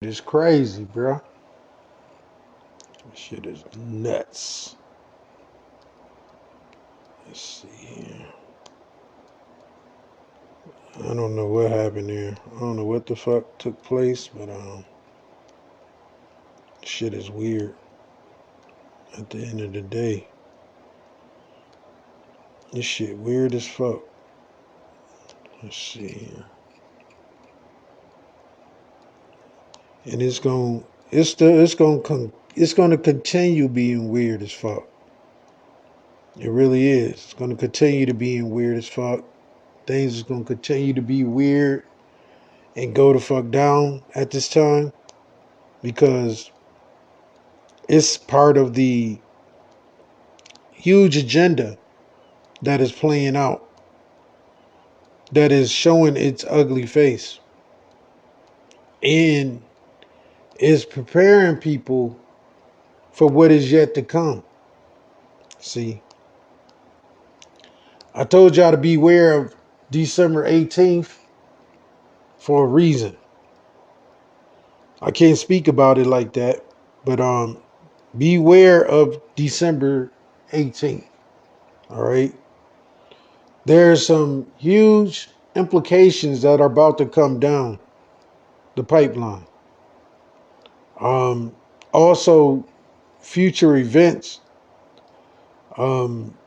It's crazy, bro. This shit is nuts. Let's see here. I don't know what happened here. I don't know what the fuck took place, but shit is weird. At the end of the day, this shit weird as fuck. Let's see here. And it's gonna continue being weird as fuck. It really is. It's gonna continue to being weird as fuck. Things is gonna continue to be weird and go the fuck down at this time because it's part of the huge agenda that is playing out, that is showing its ugly face, and is preparing people for what is yet to come. See, I told y'all to beware of December 18th for a reason. I can't speak about it like that, but beware of December 18th. All right. There's some huge implications that are about to come down the pipeline. Also, future events,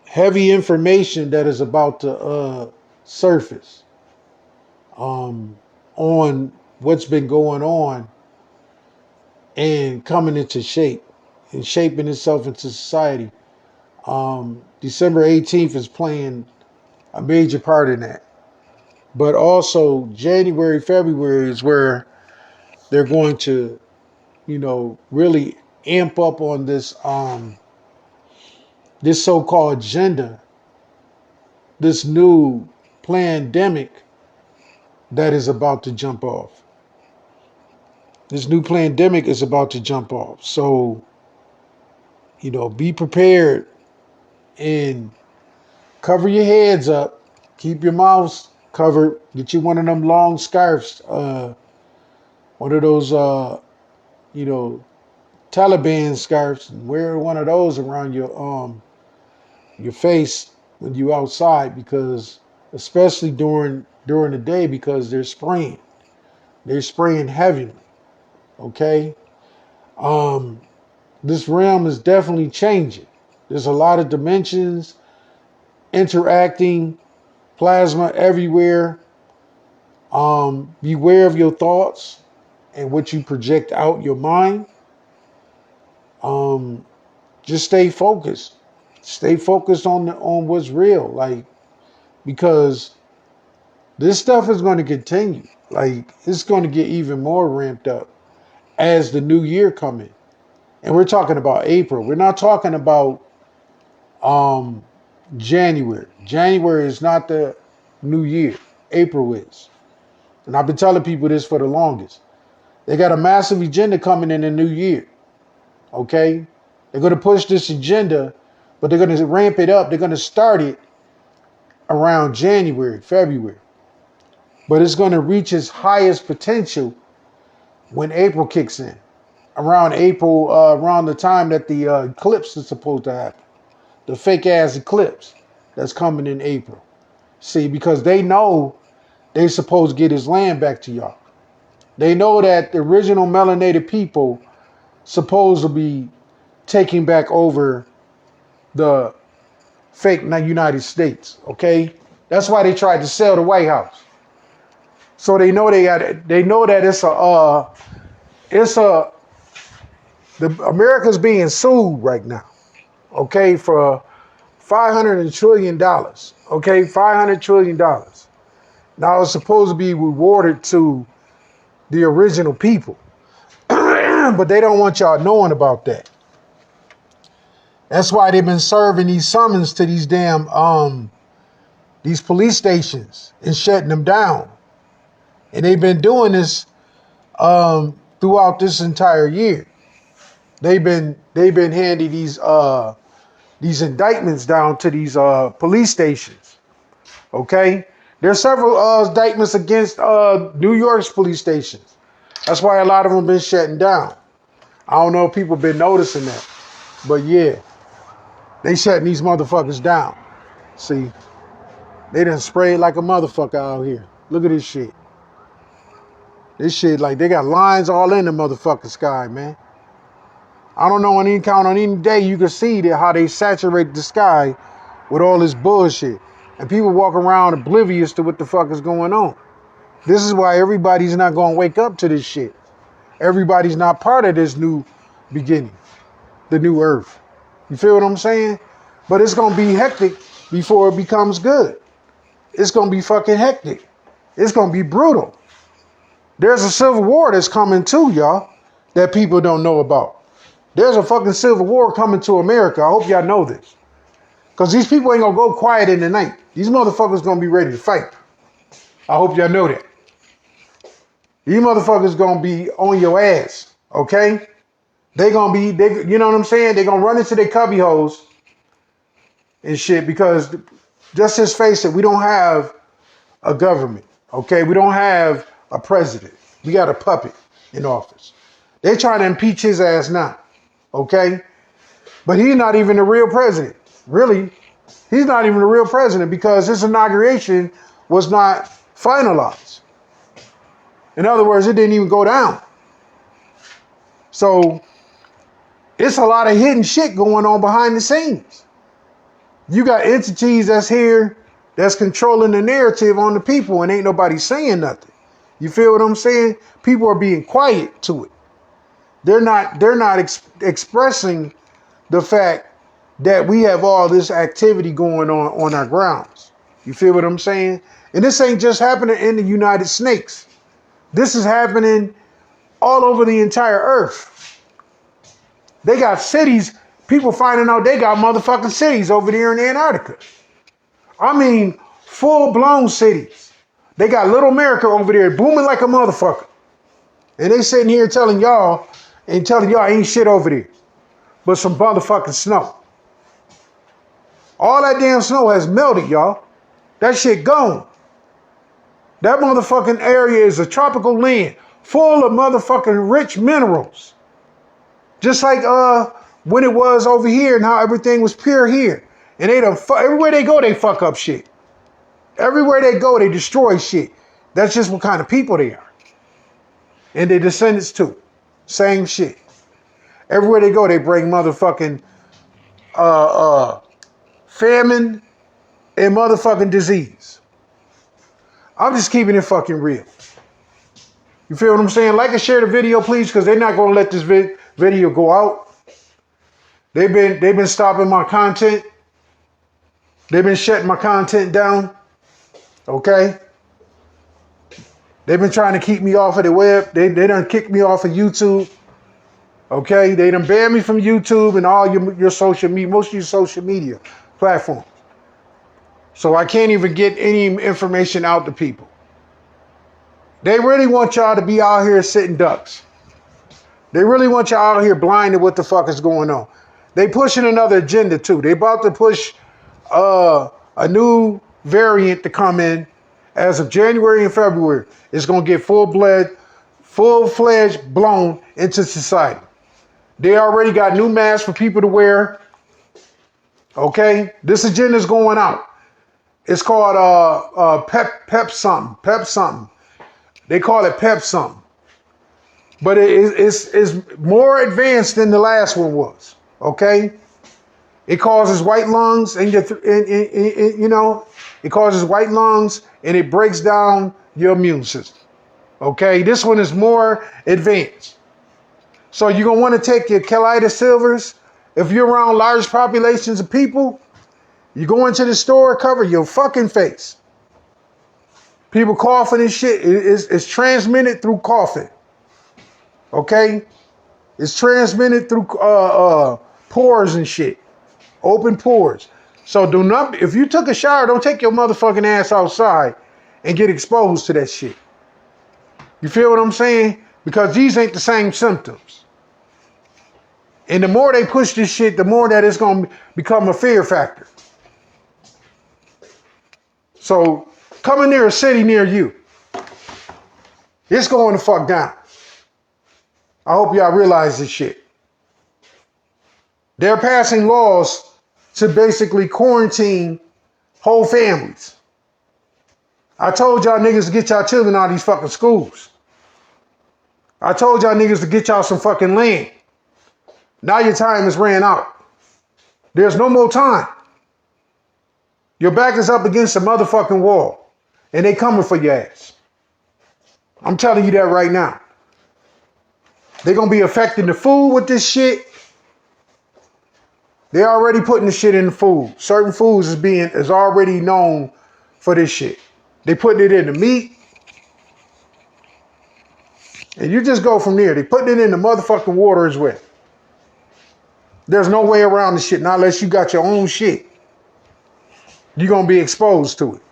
heavy information that is about to surface on what's been going on and coming into shape and shaping itself into society. December 18th is playing a major part in that. But also January, February is where they're going to, really amp up on this so-called agenda, this new pandemic that is about to jump off. This new pandemic is about to jump off. So, be prepared and cover your heads up. Keep your mouths covered. Get you one of them long scarves. One of those, Taliban scarves. And wear one of those around your face when you outside, because especially during the day, because they're spraying. They're spraying heavily. Okay. This realm is definitely changing. There's a lot of dimensions interacting, plasma everywhere. Beware of your thoughts and what you project out your mind. Um, just stay focused. Stay focused on what's real, like, because this stuff is going to continue. Like, it's going to get even more ramped up as the new year come in. And we're talking about April. We're not talking about um, January. January is not the new year. April is. And I've been telling people this for the longest. They got a massive agenda coming in the new year. Okay? They're going to push this agenda, but they're going to ramp it up. They're going to start it around January, February. But it's going to reach its highest potential when April kicks in. Around April, around the time that the eclipse is supposed to happen. The fake ass eclipse that's coming in April. See, because they know they supposed to get his land back to y'all. They know that the original melanated people supposed to be taking back over the fake United States. Okay, that's why they tried to sell the White House. So they know they know that the America's being sued right now. Okay, for $500 trillion. Okay, $500 trillion. Now it's supposed to be rewarded to the original people. But they don't want y'all knowing about that. That's why they've been serving these summons to these damn these police stations and shutting them down. And they've been doing this throughout this entire year. They've been handing these indictments down to these police stations. Okay, there's several indictments against New York's police stations. That's why a lot of them been shutting down. I don't know if people been noticing that. But yeah, they shutting these motherfuckers down. See, they done sprayed like a motherfucker out here. Look at this shit. This shit, like, they got lines all in the motherfucking sky, man. I don't know on any count on any day you can see that how they saturate the sky with all this bullshit. And people walk around oblivious to what the fuck is going on. This is why everybody's not going to wake up to this shit. Everybody's not part of this new beginning, the new earth. You feel what I'm saying? But it's going to be hectic before it becomes good. It's going to be fucking hectic. It's going to be brutal. There's a civil war that's coming too, y'all, that people don't know about. There's a fucking civil war coming to America. I hope y'all know this. Because these people ain't going to go quiet in the night. These motherfuckers going to be ready to fight. I hope y'all know that. These motherfuckers going to be on your ass, okay? They going to be, you know what I'm saying? They going to run into their cubby holes and shit because just face it, we don't have a government, okay? We don't have a president. We got a puppet in office. They trying to impeach his ass now, okay? But he's not even the real president. Really, he's not even the real president because his inauguration was not finalized. In other words, it didn't even go down. So it's a lot of hidden shit going on behind the scenes. You got entities that's here that's controlling the narrative on the people and ain't nobody saying nothing. You feel what I'm saying? People are being quiet to it. They're not expressing the fact that we have all this activity going on our grounds. You feel what I'm saying? And this ain't just happening in the United States. This is happening all over the entire earth. They got cities, people finding out they got motherfucking cities over there in Antarctica. I mean, full-blown cities. They got Little America over there booming like a motherfucker. And they sitting here telling y'all ain't shit over there but some motherfucking snow. All that damn snow has melted, y'all. That shit gone. That motherfucking area is a tropical land full of motherfucking rich minerals. Just like when it was over here and how everything was pure here. And they done everywhere they go, they fuck up shit. Everywhere they go, they destroy shit. That's just what kind of people they are. And their descendants too. Same shit. Everywhere they go, they bring motherfucking famine and motherfucking disease. I'm just keeping it fucking real. You feel what I'm saying? Like and share the video, please, because they're not going to let this video go out. They've been stopping my content. They've been shutting my content down. Okay? They've been trying to keep me off of the web. They done kicked me off of YouTube. Okay? They done banned me from YouTube and all your social media, most of your social media platforms. So I can't even get any information out to people. They really want y'all to be out here sitting ducks. They really want y'all out here blind to what the fuck is going on. They pushing another agenda too. They about to push a new variant to come in as of January and February. It's going to get full-fledged blown into society. They already got new masks for people to wear. Okay? This agenda is going out. It's called Pep something. They call it Pep something. But it's more advanced than the last one was. Okay? It causes white lungs and it causes white lungs and it breaks down your immune system. Okay? This one is more advanced. So you're going to want to take your Kelida Silvers. If you're around large populations of people, you go into the store, cover your fucking face. People coughing and shit. It's transmitted through coughing. Okay? It's transmitted through pores and shit. Open pores. So do not, if you took a shower, don't take your motherfucking ass outside and get exposed to that shit. You feel what I'm saying? Because these ain't the same symptoms. And the more they push this shit, the more that it's going to become a fear factor. So come in near a city near you. It's going to fuck down. I hope y'all realize this shit. They're passing laws to basically quarantine whole families. I told y'all niggas to get y'all children out of these fucking schools. I told y'all niggas to get y'all some fucking land. Now your time has ran out. There's no more time. Your back is up against the motherfucking wall. And they coming for your ass. I'm telling you that right now. They're going to be affecting the food with this shit. They're already putting the shit in the food. Certain foods is already known for this shit. They putting it in the meat. And you just go from there. They putting it in the motherfucking water as well. There's no way around this shit, not unless you got your own shit. You're going to be exposed to it.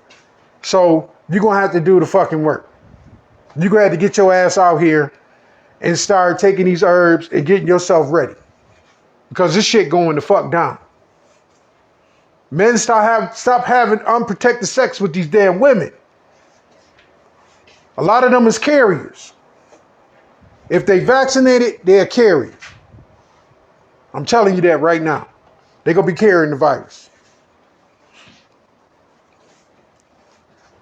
So you're going to have to do the fucking work. You're going to have to get your ass out here and start taking these herbs and getting yourself ready. Because this shit going the fuck down. Men stop having unprotected sex with these damn women. A lot of them is carriers. If they vaccinated, they're carriers. I'm telling you that right now. They're going to be carrying the virus.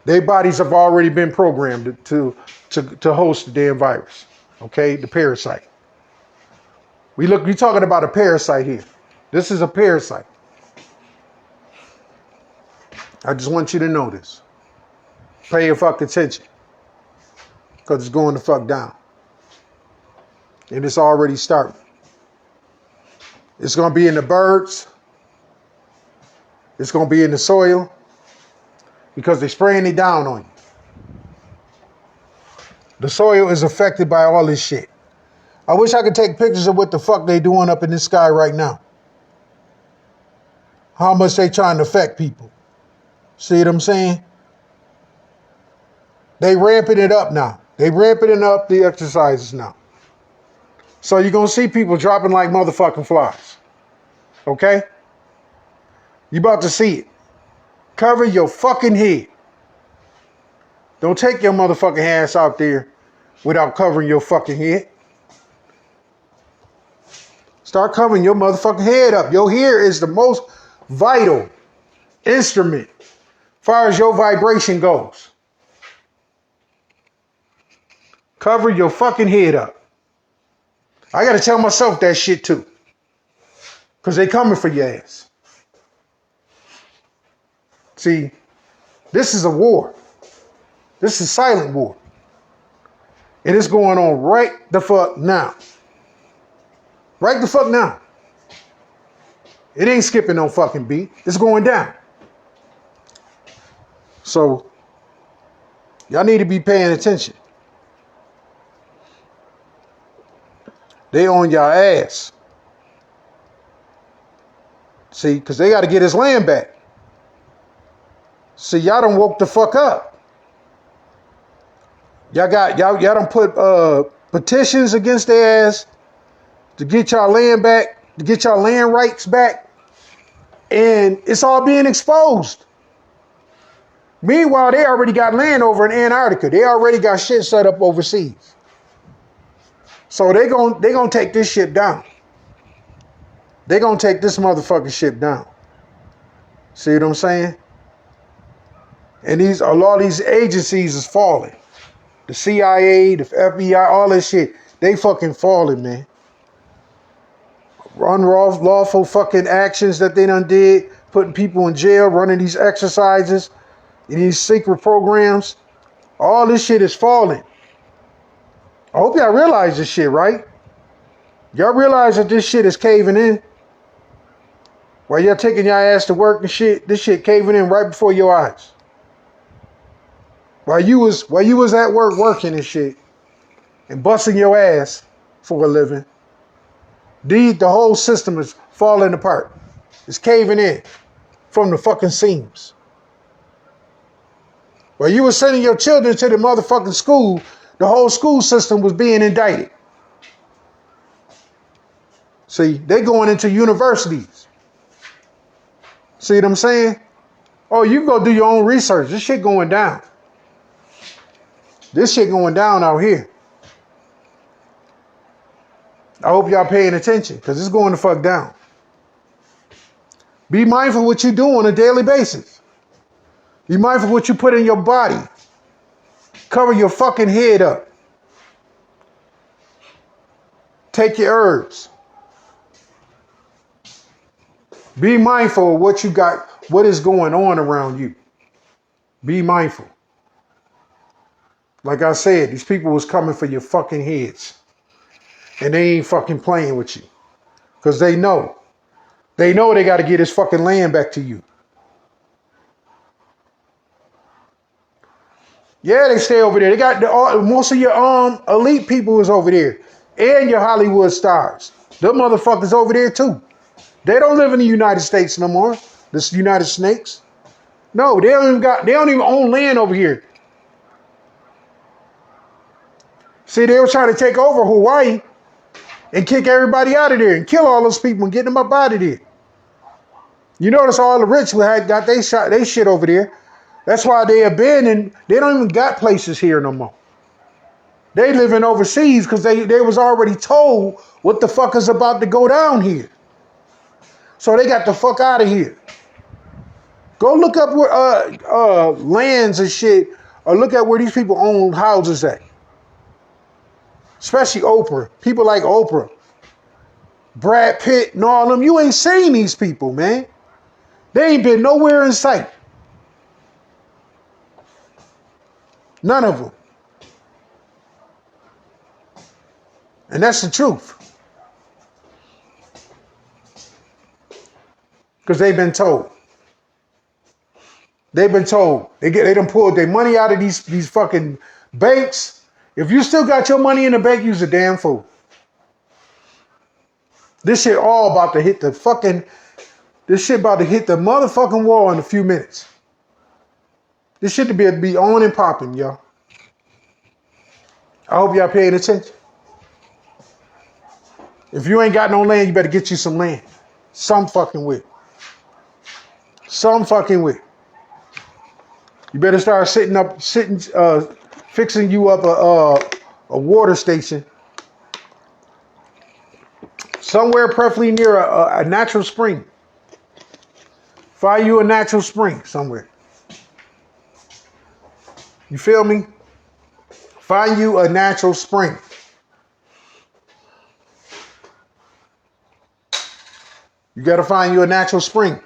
Their bodies have already been programmed to host the damn virus. Okay, the parasite. We're talking about a parasite here. This is a parasite. I just want you to know this. Pay your fucking attention. Because it's going the fuck down. And it's already starting. It's going to be in the birds. It's going to be in the soil. Because they're spraying it down on you. The soil is affected by all this shit. I wish I could take pictures of what the fuck they doing up in the sky right now. How much they trying to affect people. See what I'm saying? They ramping it up now. They ramping up the exercises now. So you're going to see people dropping like motherfucking flies. Okay? You about to see it. Cover your fucking head. Don't take your motherfucking ass out there without covering your fucking head. Start covering your motherfucking head up. Your hair is the most vital instrument as far as your vibration goes. Cover your fucking head up. I got to tell myself that shit too. Because they coming for your ass. See, this is a war. This is silent war. And it's going on right the fuck now. Right the fuck now. It ain't skipping no fucking beat. It's going down. So, y'all need to be paying attention. They on y'all ass. See, because they got to get his land back. See, y'all done woke the fuck up. Y'all done put petitions against their ass to get y'all land back, to get y'all land rights back. And it's all being exposed. Meanwhile, they already got land over in Antarctica. They already got shit set up overseas. So they gonna take this shit down. They gonna take this motherfucking shit down. See what I'm saying? And a lot of these agencies is falling. The CIA, the FBI, all this shit, they fucking falling, man. Unlawful fucking actions that they done did, putting people in jail, running these exercises, in these secret programs. All this shit is falling. I hope y'all realize this shit, right? Y'all realize that this shit is caving in? While y'all taking y'all ass to work and shit, this shit caving in right before your eyes. While you was at work working and shit and busting your ass for a living, the whole system is falling apart. It's caving in from the fucking seams. While you were sending your children to the motherfucking school, the whole school system was being indicted. See, they going into universities. See what I'm saying? Oh, you go do your own research. This shit going down. This shit going down out here. I hope y'all paying attention because it's going the fuck down. Be mindful what you do on a daily basis. Be mindful what you put in your body. Cover your fucking head up. Take your herbs. Be mindful of what you got, what is going on around you. Be mindful. Like I said, these people was coming for your fucking heads. And they ain't fucking playing with you. Because they know. They know they got to get this fucking land back to you. Yeah, they stay over there. They got most of your elite people is over there. And your Hollywood stars. Them motherfuckers over there too. They don't live in the United States no more. This United Snakes. No, they don't even own land over here. See, they were trying to take over Hawaii and kick everybody out of there and kill all those people and get them up out of there. You notice all the rich had got they shit over there. That's why they abandoned. They don't even got places here no more. They living overseas because they was already told what the fuck is about to go down here. So they got the fuck out of here. Go look up where lands and shit, or look at where these people own houses at. Especially Oprah. People like Oprah, Brad Pitt, and all them. You ain't seen these people, man. They ain't been nowhere in sight. None of them. And that's the truth. Because they've been told. They've been told. They done pulled their money out of these fucking banks. If you still got your money in the bank, you's a damn fool. This shit all about to hit the fucking, this shit about to hit the motherfucking wall in a few minutes. This shit to be on and popping, y'all. I hope y'all paying attention. If you ain't got no land, you better get you some land. Some fucking way. Some fucking way. You better start fixing you up a water station. Somewhere preferably near a natural spring. Find you a natural spring somewhere. You feel me? Find you a natural spring. You got to find you a natural spring.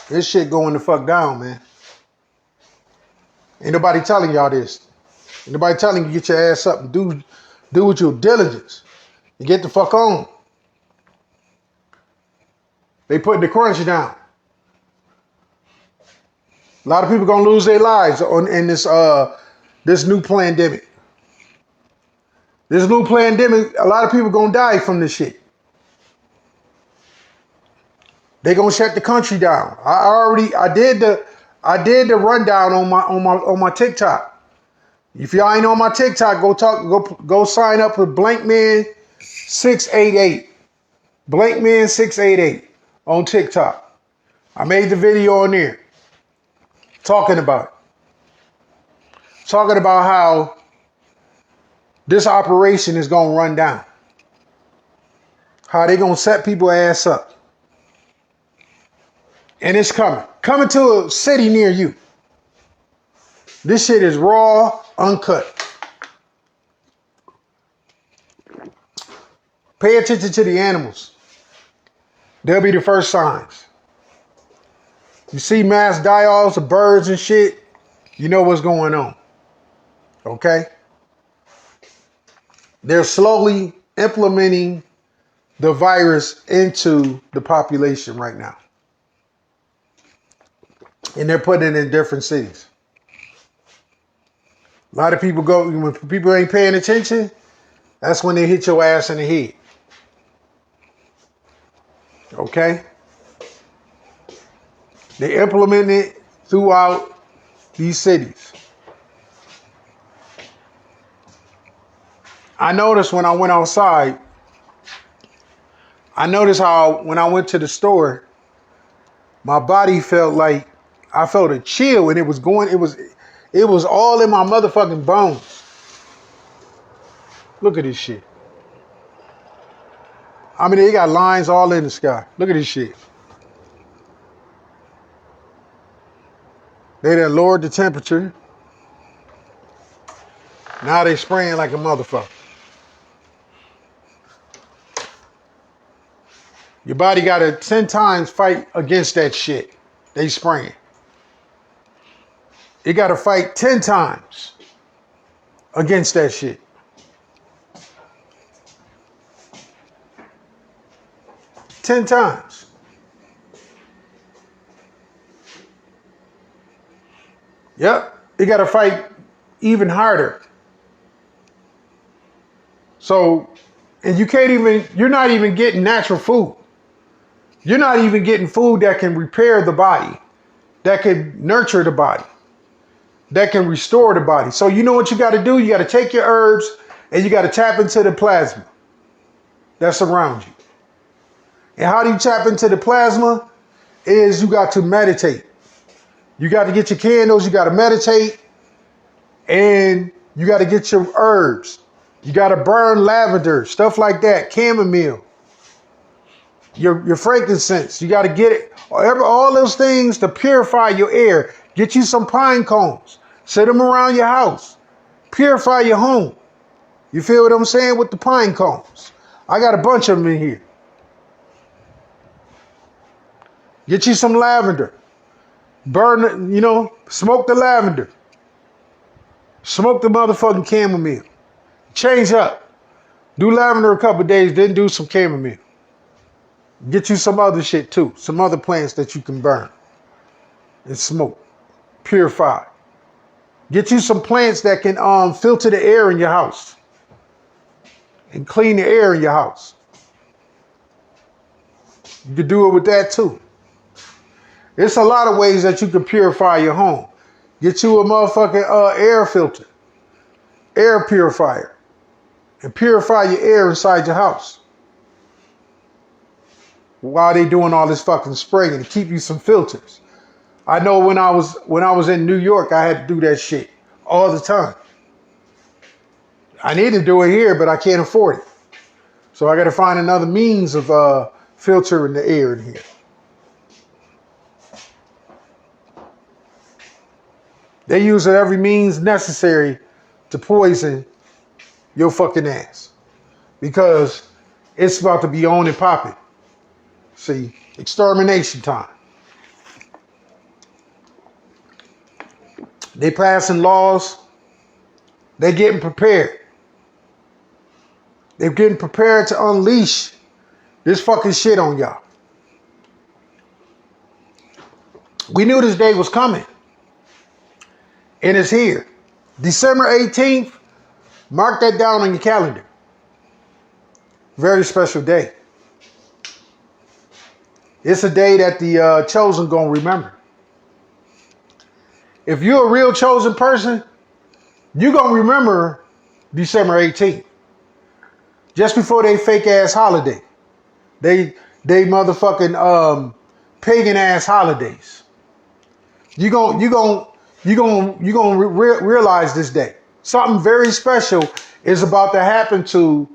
This shit going the fuck down, man. Ain't nobody telling y'all this. Ain't nobody telling you get your ass up and do with your diligence and get the fuck on. They putting the crunch down. A lot of people gonna lose their lives in this new pandemic. This new pandemic, a lot of people gonna die from this shit. They gonna shut the country down. I did the rundown on my TikTok. If y'all ain't on my TikTok, go sign up for Blankman688. Blankman688 on TikTok. I made the video on there talking about it. Talking about how this operation is gonna run down. How they gonna set people ass up. And it's coming. Coming to a city near you. This shit is raw, uncut. Pay attention to the animals. They'll be the first signs. You see mass die-offs of birds and shit, you know what's going on. Okay? They're slowly implementing the virus into the population right now. And they're putting it in different cities. A lot of people when people ain't paying attention, that's when they hit your ass in the head. Okay? They implement it throughout these cities. I noticed when I went outside, I noticed how when I went to the store, my body felt like I felt a chill and it was all in my motherfucking bones. Look at this shit. I mean, they got lines all in the sky. Look at this shit. They done lowered the temperature. Now they spraying like a motherfucker. Your body got to 10 times fight against that shit. They spraying. You got to fight 10 times against that shit. Ten times. Yep. You got to fight even harder. So, and you can't even, you're not even getting natural food. You're not even getting food that can repair the body, that can nurture the body, that can restore the body. So you know what you got to do? You got to take your herbs and you got to tap into the plasma that's around you. And how do you tap into the plasma? Is you got to meditate. You got to get your candles, you got to meditate, and you got to get your herbs. You got to burn lavender, stuff like that, chamomile, your frankincense. You got to get it, all those things to purify your air. Get you some pine cones, set them around your house, purify your home. You feel what I'm saying with the pine cones? I got a bunch of them in here. Get you some lavender. Burn, smoke the lavender. Smoke the motherfucking chamomile. Change up. Do lavender a couple of days, then do some chamomile. Get you some other shit too. Some other plants that you can burn and smoke. Purify. Get you some plants that can filter the air in your house and clean the air in your house. You could do it with that too. There's a lot of ways that you can purify your home. Get you a motherfucking air filter, air purifier, and purify your air inside your house. While they doing all this fucking spraying to keep you some filters. I know when I was in New York, I had to do that shit all the time. I need to do it here, but I can't afford it. So I got to find another means of filtering the air in here. They use every means necessary to poison your fucking ass. Because it's about to be on and popping. See, extermination time. They passing laws. They getting prepared. They're getting prepared to unleash this fucking shit on y'all. We knew this day was coming. And it's here. December 18th, mark that down on your calendar. Very special day. It's a day that the chosen gonna remember. If you're a real chosen person, you're gonna remember December 18th. Just before they fake ass holiday. They motherfucking pagan ass holidays. You gonna realize this day. Something very special is about to happen to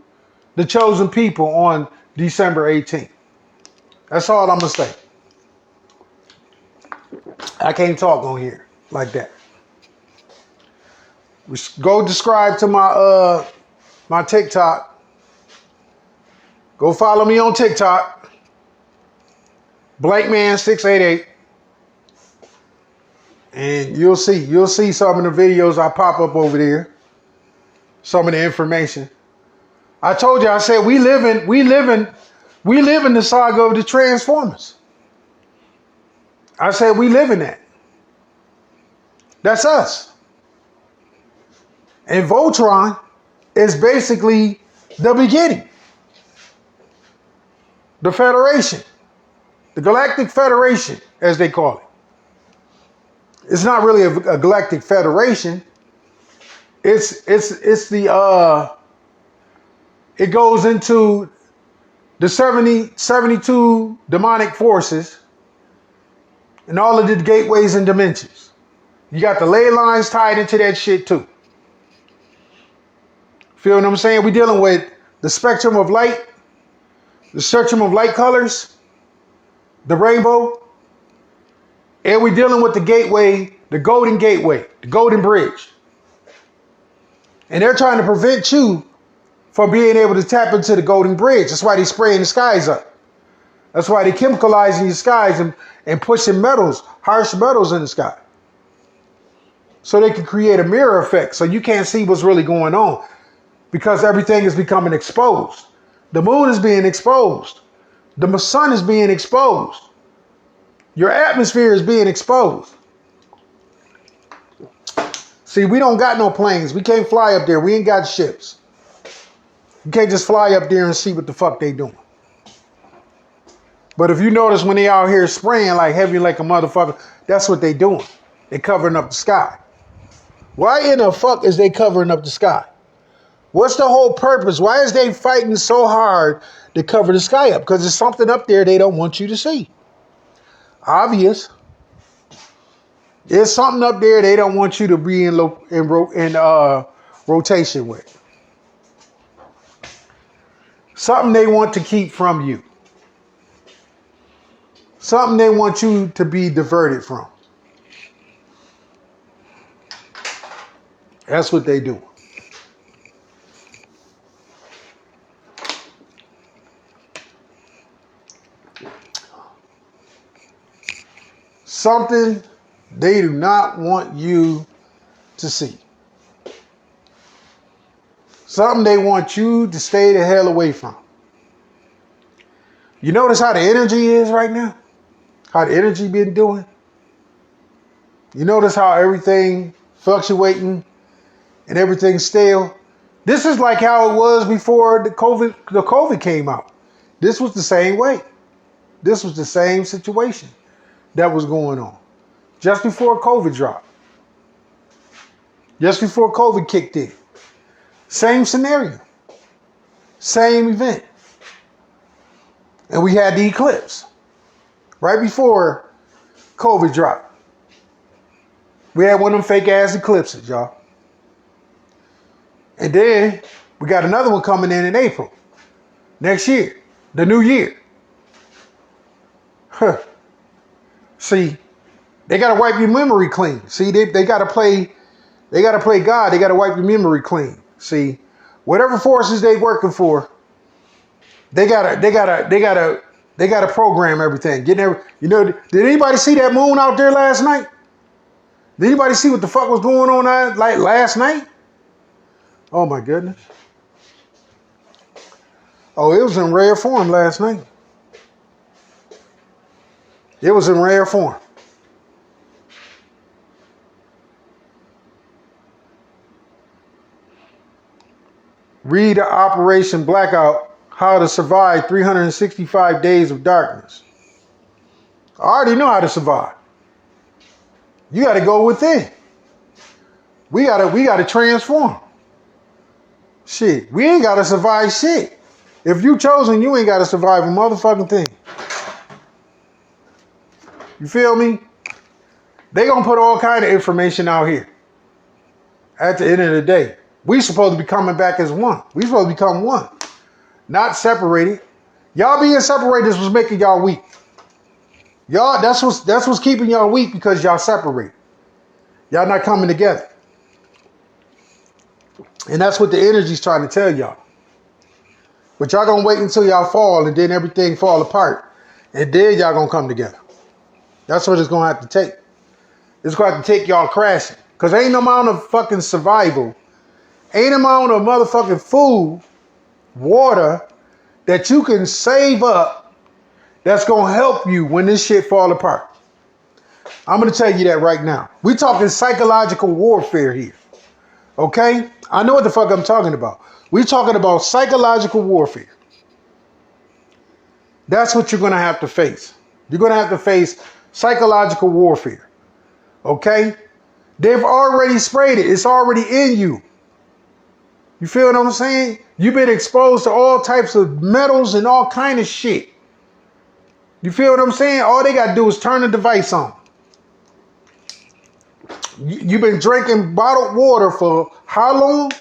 the chosen people on December 18th. That's all I'm going to say. I can't talk on here like that. Go subscribe to my TikTok. Go follow me on TikTok. Blankman688. And you'll see some of the videos I pop up over there. Some of the information. I told you, I said we live in the saga of the Transformers. I said we live in that. That's us. And Voltron is basically the beginning. The Federation. The Galactic Federation, as they call it. It's not really a galactic federation. It's the it goes into the 72 demonic forces and all of the gateways and dimensions. You got the ley lines tied into that shit too. Feel what I'm saying? We're dealing with the spectrum of light, the spectrum of light colors, the rainbow, and we're dealing with the gateway, the golden gateway, the golden bridge. And they're trying to prevent you from being able to tap into the golden bridge. That's why they're spraying the skies up. That's why they're chemicalizing your skies and pushing metals, harsh metals in the sky. So they can create a mirror effect so you can't see what's really going on because everything is becoming exposed. The moon is being exposed. The sun is being exposed. Your atmosphere is being exposed. See, we don't got no planes. We can't fly up there. We ain't got ships. You can't just fly up there and see what the fuck they doing. But if you notice when they out here spraying like heavy like a motherfucker, that's what they doing. They covering up the sky. Why in the fuck is they covering up the sky? What's the whole purpose? Why is they fighting so hard to cover the sky up? Because there's something up there they don't want you to see. Obvious. There's something up there they don't want you to be in rotation with. Something they want to keep from you. Something they want you to be diverted from. That's what they do. Something they do not want you to see. Something they want you to stay the hell away from. You notice how the energy is right now? How the energy been doing? You notice how everything fluctuating and everything stale? This is like how it was before the COVID came out. This was the same way. This was the same situation that was going on. Just before COVID dropped. Just before COVID kicked in. Same scenario. Same event. And we had the eclipse. Right before COVID dropped. We had one of them fake ass eclipses, y'all. And then we got another one coming in April. Next year. The new year. Huh. See, they gotta wipe your memory clean. See, they gotta play God. They gotta wipe your memory clean. See, whatever forces they working for, they gotta program everything. Did anybody see that moon out there last night? Did anybody see what the fuck was going on like last night? Oh my goodness. Oh, it was in rare form last night. It was in rare form. Read Operation Blackout, How to Survive 365 Days of Darkness. I already know how to survive. You got to go within. We gotta transform. Shit, we ain't got to survive shit. If you chosen, you ain't got to survive a motherfucking thing. You feel me? They gonna put all kind of information out here. At the end of the day, we supposed to be coming back as one. We supposed to become one, not separated. Y'all being separated is what's making y'all weak. Y'all, that's what's keeping y'all weak because y'all separated. Y'all not coming together. And that's what the energy's trying to tell y'all. But y'all gonna wait until y'all fall and then everything fall apart. And then y'all gonna come together. That's what it's gonna have to take. It's gonna have to take y'all crashing. Because ain't no amount of fucking survival, ain't amount of motherfucking food, water that you can save up that's gonna help you when this shit fall apart. I'm gonna tell you that right now. We're talking psychological warfare here. Okay? I know what the fuck I'm talking about. We're talking about psychological warfare. That's what you're gonna have to face. You're gonna have to face psychological warfare. Okay? They've already sprayed it. It's already in you. You feel what I'm saying? You've been exposed to all types of metals and all kind of shit. You feel what I'm saying? All they got to do is turn the device on. You've been drinking bottled water for how long?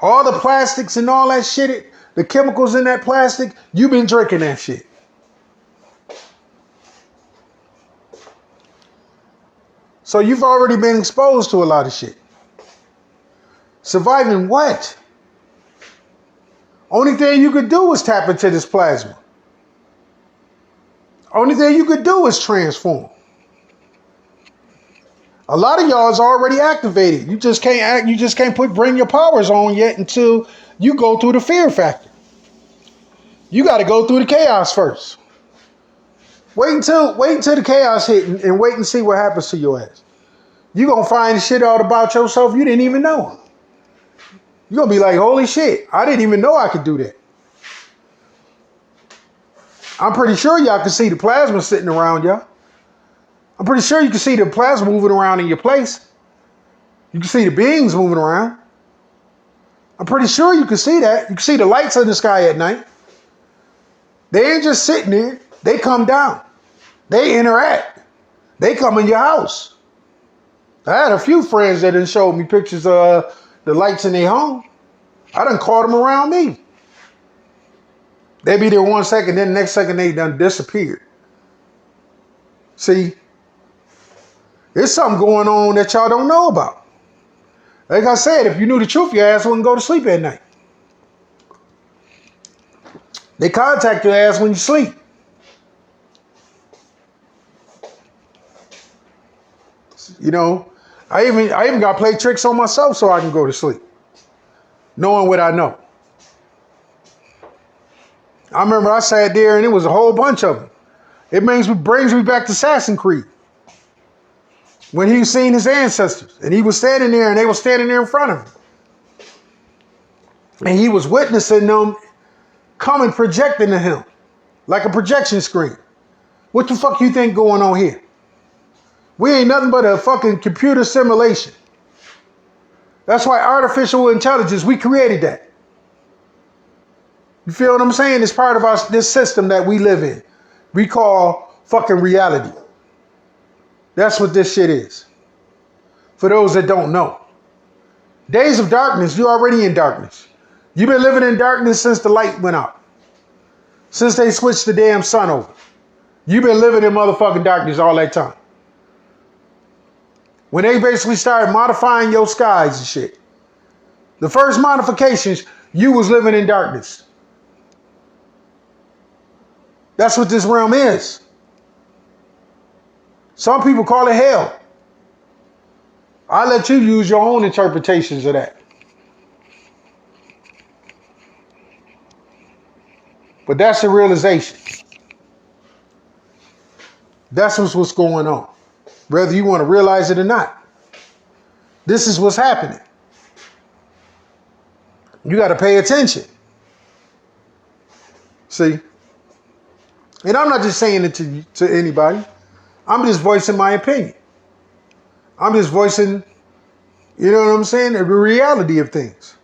All the plastics and all that shit, the chemicals in that plastic, you've been drinking that shit. So you've already been exposed to a lot of shit. Surviving what? Only thing you could do is tap into this plasma. Only thing you could do is transform. A lot of y'all is already activated. You just can't act. You just can't bring your powers on yet until you go through the fear factor. You got to go through the chaos first. Wait until the chaos hit and wait and see what happens to your ass. You gonna find shit out about yourself you didn't even know. You gonna be like, holy shit, I didn't even know I could do that. I'm pretty sure y'all can see the plasma sitting around y'all. I'm pretty sure you can see the plasma moving around in your place. You can see the beings moving around. I'm pretty sure you can see that. You can see the lights in the sky at night. They ain't just sitting there. They come down. They interact. They come in your house. I had a few friends that done showed me pictures of the lights in their home. I done caught them around me. They be there 1 second, then the next second they done disappeared. See, there's something going on that y'all don't know about. Like I said, if you knew the truth, your ass wouldn't go to sleep at night. They contact your ass when you sleep. You know, I even got to play tricks on myself so I can go to sleep, knowing what I know. I remember I sat there and it was a whole bunch of them. It brings me back to Assassin's Creed. When he seen his ancestors and he was standing there and they were standing there in front of him. And he was witnessing them coming projecting to him like a projection screen. What the fuck you think going on here? We ain't nothing but a fucking computer simulation. That's why artificial intelligence, we created that. You feel what I'm saying? It's part of this system that we live in. We call fucking reality. That's what this shit is. For those that don't know. Days of darkness, you're already in darkness. You've been living in darkness since the light went out. Since they switched the damn sun over. You've been living in motherfucking darkness all that time. When they basically started modifying your skies and shit. The first modifications, you was living in darkness. That's what this realm is. Some people call it hell. I let you use your own interpretations of that. But that's the realization. That's what's going on. Whether you want to realize it or not. This is what's happening. You got to pay attention. See? And I'm not just saying it to anybody. I'm just voicing my opinion. I'm just voicing, you know what I'm saying, the reality of things.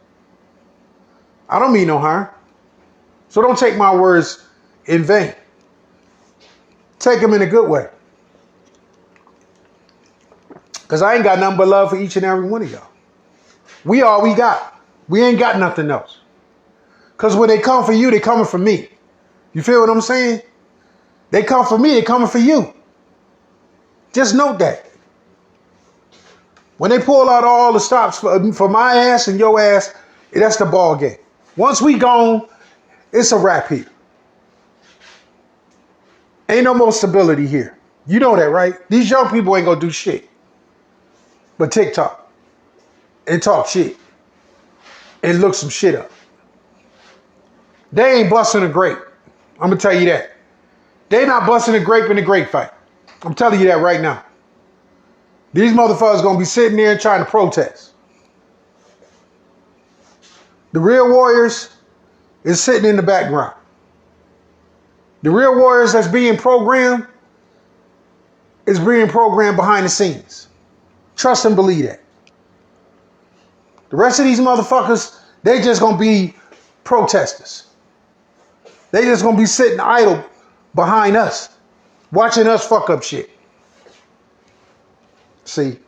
I don't mean no harm. So don't take my words in vain. Take them in a good way. Because I ain't got nothing but love for each and every one of y'all. We all we got. We ain't got nothing else. Because when they come for you, they coming for me. You feel what I'm saying? They come for me, they coming for you. Just note that. When they pull out all the stops for my ass and your ass, that's the ball game. Once we gone, it's a wrap here. Ain't no more stability here. You know that, right? These young people ain't gonna do shit but TikTok and talk shit and look some shit up. They ain't busting a grape. I'm gonna tell you that. They not busting a grape in the grape fight. I'm telling you that right now. These motherfuckers gonna be sitting there and trying to protest. The real warriors is sitting in the background. The real warriors that's being programmed is being programmed behind the scenes. Trust and believe that. The rest of these motherfuckers, they just gonna be protesters. They just gonna be sitting idle behind us, watching us fuck up shit. See,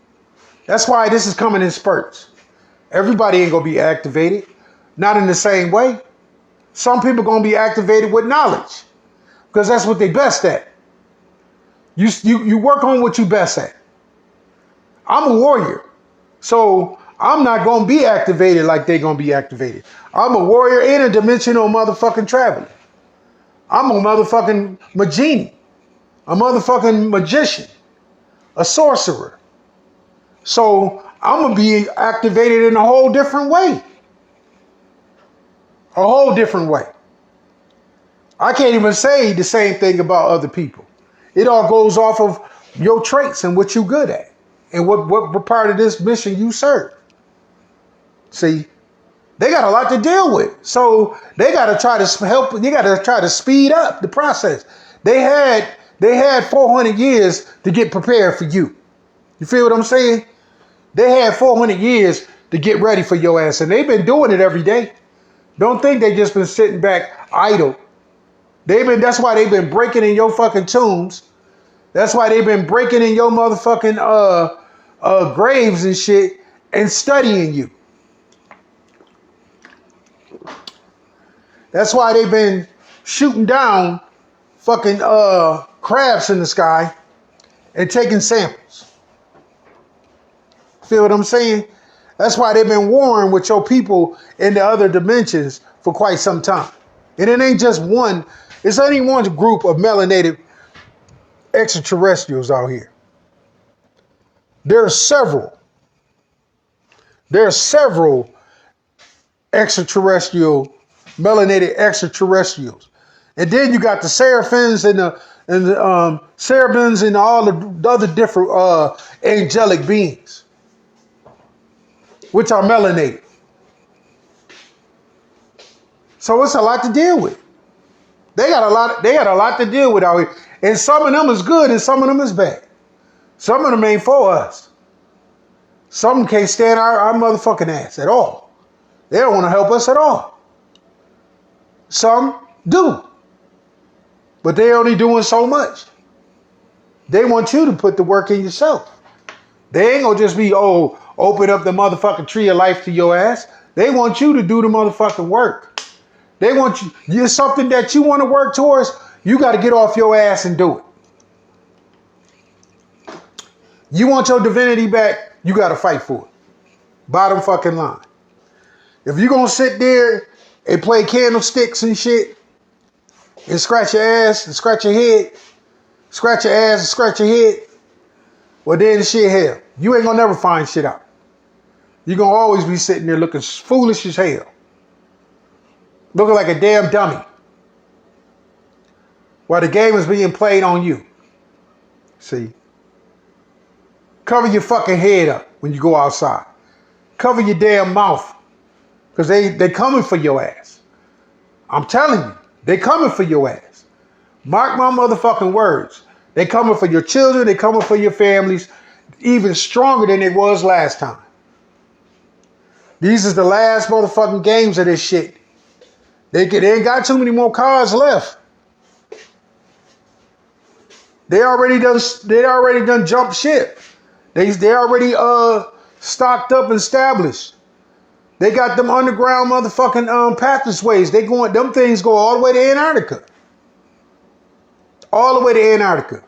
that's why this is coming in spurts. Everybody ain't gonna be activated. Not in the same way. Some people gonna be activated with knowledge because that's what they best at. You work on what you best at. I'm a warrior, so I'm not gonna be activated like they gonna be activated. I'm a warrior interdimensional motherfucking traveler. I'm a motherfucking magician, a motherfucking magician, a sorcerer. So I'm gonna be activated in a whole different way. A whole different way. I can't even say the same thing about other people. It all goes off of your traits and what you're good at and what part of this mission you serve. See, they got a lot to deal with. So they got to try to help. They got to try to speed up the process. They had 400 years to get prepared for you. You feel what I'm saying? They had 400 years to get ready for your ass, and they've been doing it every day. Don't think they just been sitting back idle. That's why they've been breaking in your fucking tombs. That's why they've been breaking in your motherfucking graves and shit and studying you. That's why they've been shooting down fucking crabs in the sky and taking samples. Feel what I'm saying? That's why they've been warring with your people in the other dimensions for quite some time. And it ain't just one. It's only one group of melanated extraterrestrials out here. There are several. There are several melanated extraterrestrials. And then you got the seraphims and the cherubims and all the other different angelic beings, which are melanated. So it's a lot to deal with. They got a lot to deal with out here. And some of them is good and some of them is bad. Some of them ain't for us. Some can't stand our motherfucking ass at all. They don't want to help us at all. Some do. But they only doing so much. They want you to put the work in yourself. They ain't gonna just be, open up the motherfucking tree of life to your ass. They want you to do the motherfucking work. They want you, it's something that you want to work towards, you got to get off your ass and do it. You want your divinity back, you got to fight for it. Bottom fucking line. If you're going to sit there and play candlesticks and shit, and scratch your ass and scratch your head, scratch your ass and scratch your head, well then shit hell. You ain't going to never find shit out. You're going to always be sitting there looking foolish as hell. Looking like a damn dummy. While the game is being played on you. See? Cover your fucking head up when you go outside. Cover your damn mouth. Because they coming for your ass. I'm telling you. They coming for your ass. Mark my motherfucking words. They coming for your children. They coming for your families. Even stronger than it was last time. These is the last motherfucking games of this shit. They ain't got too many more cards left. They already done jumped ship. They already stocked up and established. They got them underground motherfucking passageways. Them things go all the way to Antarctica. All the way to Antarctica.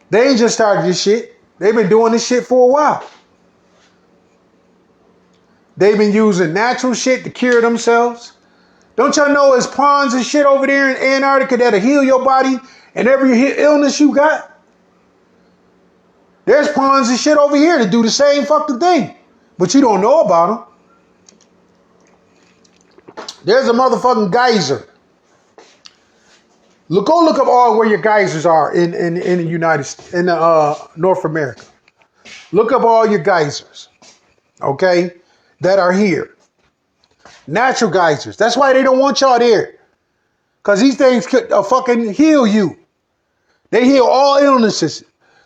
They ain't just started this shit. They've been doing this shit for a while. They've been using natural shit to cure themselves. Don't y'all know there's ponds and shit over there in Antarctica that'll heal your body and every illness you got? There's ponds and shit over here to do the same fucking thing. But you don't know about them. There's a motherfucking geyser. Go look up all where your geysers are in North America. Look up all your geysers. Okay? That are here. Natural geysers. That's why they don't want y'all there. Because these things could fucking heal you. They heal all illnesses.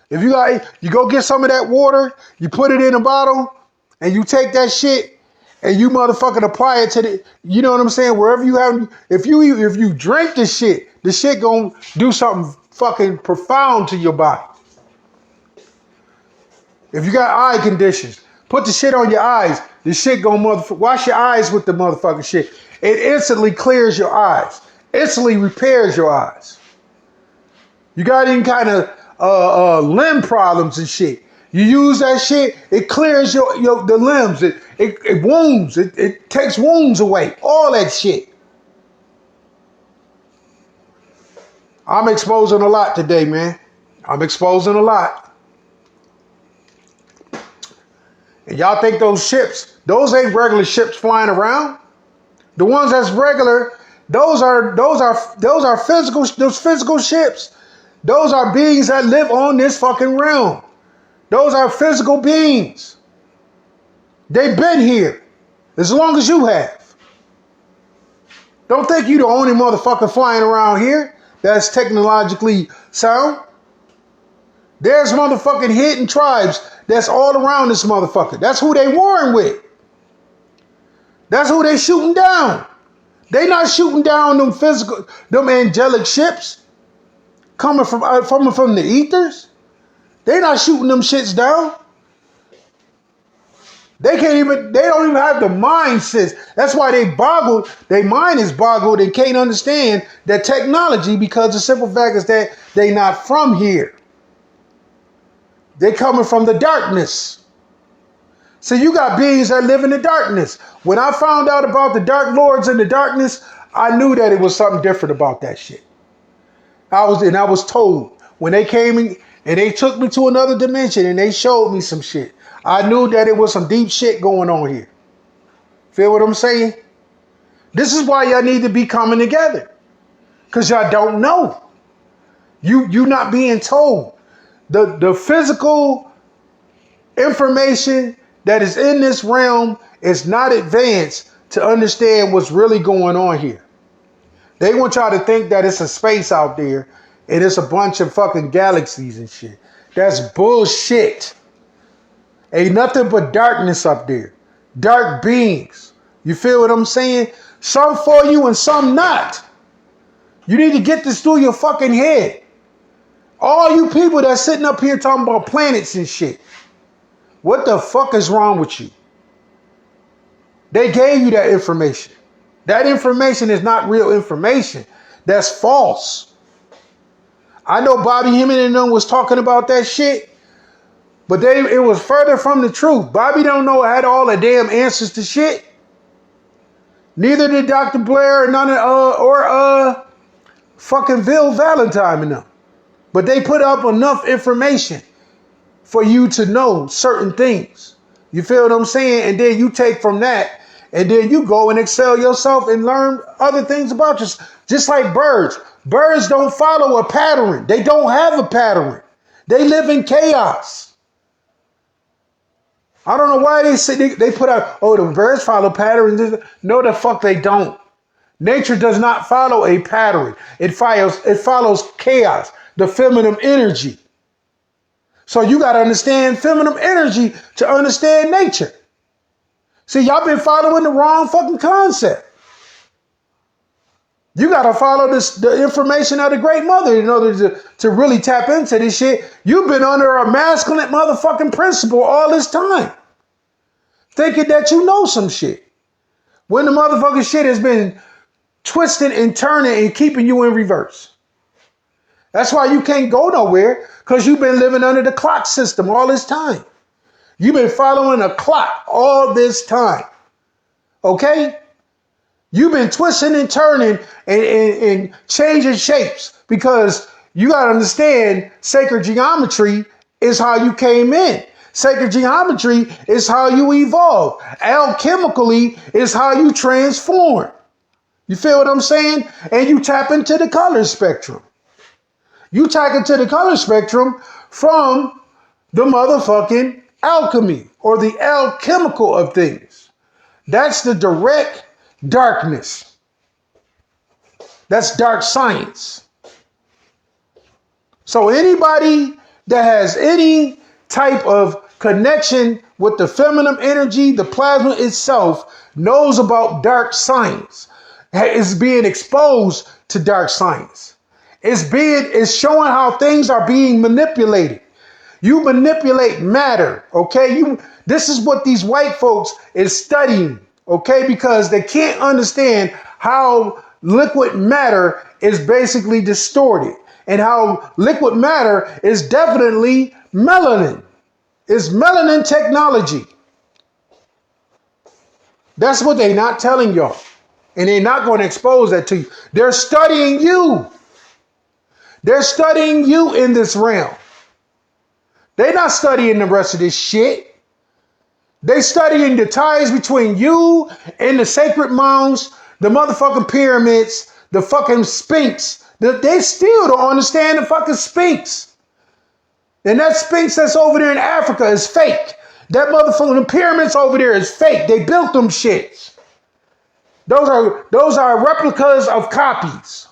If you go get some of that water, you put it in a bottle, and you take that shit, and you motherfucking apply it to the, you know what I'm saying? Wherever you have, if you drink the shit gonna do something fucking profound to your body. If you got eye conditions, Put the shit on your eyes. The shit gon' wash your eyes with the motherfucking shit. It instantly clears your eyes. Instantly repairs your eyes. You got any kind of limb problems and shit. You use that shit, it clears the limbs. It wounds. It takes wounds away. All that shit. I'm exposing a lot today, man. I'm exposing a lot. And y'all think those ships, those ain't regular ships flying around? The ones that's regular, those are physical, those physical ships. Those are beings that live on this fucking realm. Those are physical beings. They've been here as long as you have. Don't think you the only motherfucker flying around here that's technologically sound. There's motherfucking hidden tribes that's all around this motherfucker. That's who they warring with. That's who they shooting down. They not shooting down them angelic ships coming from the ethers. They not shooting them shits down. They don't even have the mindsets. That's why their mind is boggled and can't understand that technology, because the simple fact is that they not from here. They coming from the darkness. So you got beings that live in the darkness. When I found out about the Dark Lords in the darkness, I knew that it was something different about that shit. I was told when they came in and they took me to another dimension and they showed me some shit. I knew that it was some deep shit going on here. Feel what I'm saying? This is why y'all need to be coming together. Because y'all don't know. You not being told. The physical information that is in this realm is not advanced to understand what's really going on here. They want y'all to think that it's a space out there and it's a bunch of fucking galaxies and shit. That's bullshit. Ain't nothing but darkness up there. Dark beings. You feel what I'm saying? Some for you and some not. You need to get this through your fucking head. All you people that's sitting up here talking about planets and shit. What the fuck is wrong with you? They gave you that information. That information is not real information. That's false. I know Bobby Hemming and them was talking about that shit, but it was further from the truth. Bobby don't know had all the damn answers to shit. Neither did Dr. Blair or fucking Bill Valentine and them. But they put up enough information for you to know certain things. You feel what I'm saying? And then you take from that and then you go and excel yourself and learn other things about yourself. Just like birds. Birds don't follow a pattern. They don't have a pattern. They live in chaos. I don't know why they put out, oh, the birds follow patterns. No, the fuck they don't. Nature does not follow a pattern. It follows chaos, the feminine energy. So you got to understand feminine energy to understand nature. See, y'all been following the wrong fucking concept. You got to follow the information of the Great Mother in order to really tap into this shit. You've been under a masculine motherfucking principle all this time. Thinking that you know some shit. When the motherfucking shit has been twisting and turning and keeping you in reverse. That's why you can't go nowhere, because you've been living under the clock system all this time. You've been following a clock all this time. Okay? You've been twisting and turning and changing shapes, because you got to understand sacred geometry is how you came in. Sacred geometry is how you evolve. Alchemically is how you transform. You feel what I'm saying? And you tap into the color spectrum. You tap into the color spectrum from the motherfucking alchemy or the alchemical of things. That's the direct darkness. That's dark science. So anybody that has any type of connection with the feminine energy, the plasma itself, knows about dark science, is being exposed to dark science. It's showing how things are being manipulated. You manipulate matter, okay? This is what these white folks is studying, okay? Because they can't understand how liquid matter is basically distorted and how liquid matter is definitely melanin. It's melanin technology. That's what they're not telling y'all. And they're not going to expose that to you. They're studying you. They're studying you in this realm. They're not studying the rest of this shit. They studying the ties between you and the sacred mounds, the motherfucking pyramids, the fucking Sphinx. They still don't understand the fucking Sphinx. And that Sphinx that's over there in Africa is fake. That motherfucking pyramids over there is fake. They built them shits. Those are replicas of copies.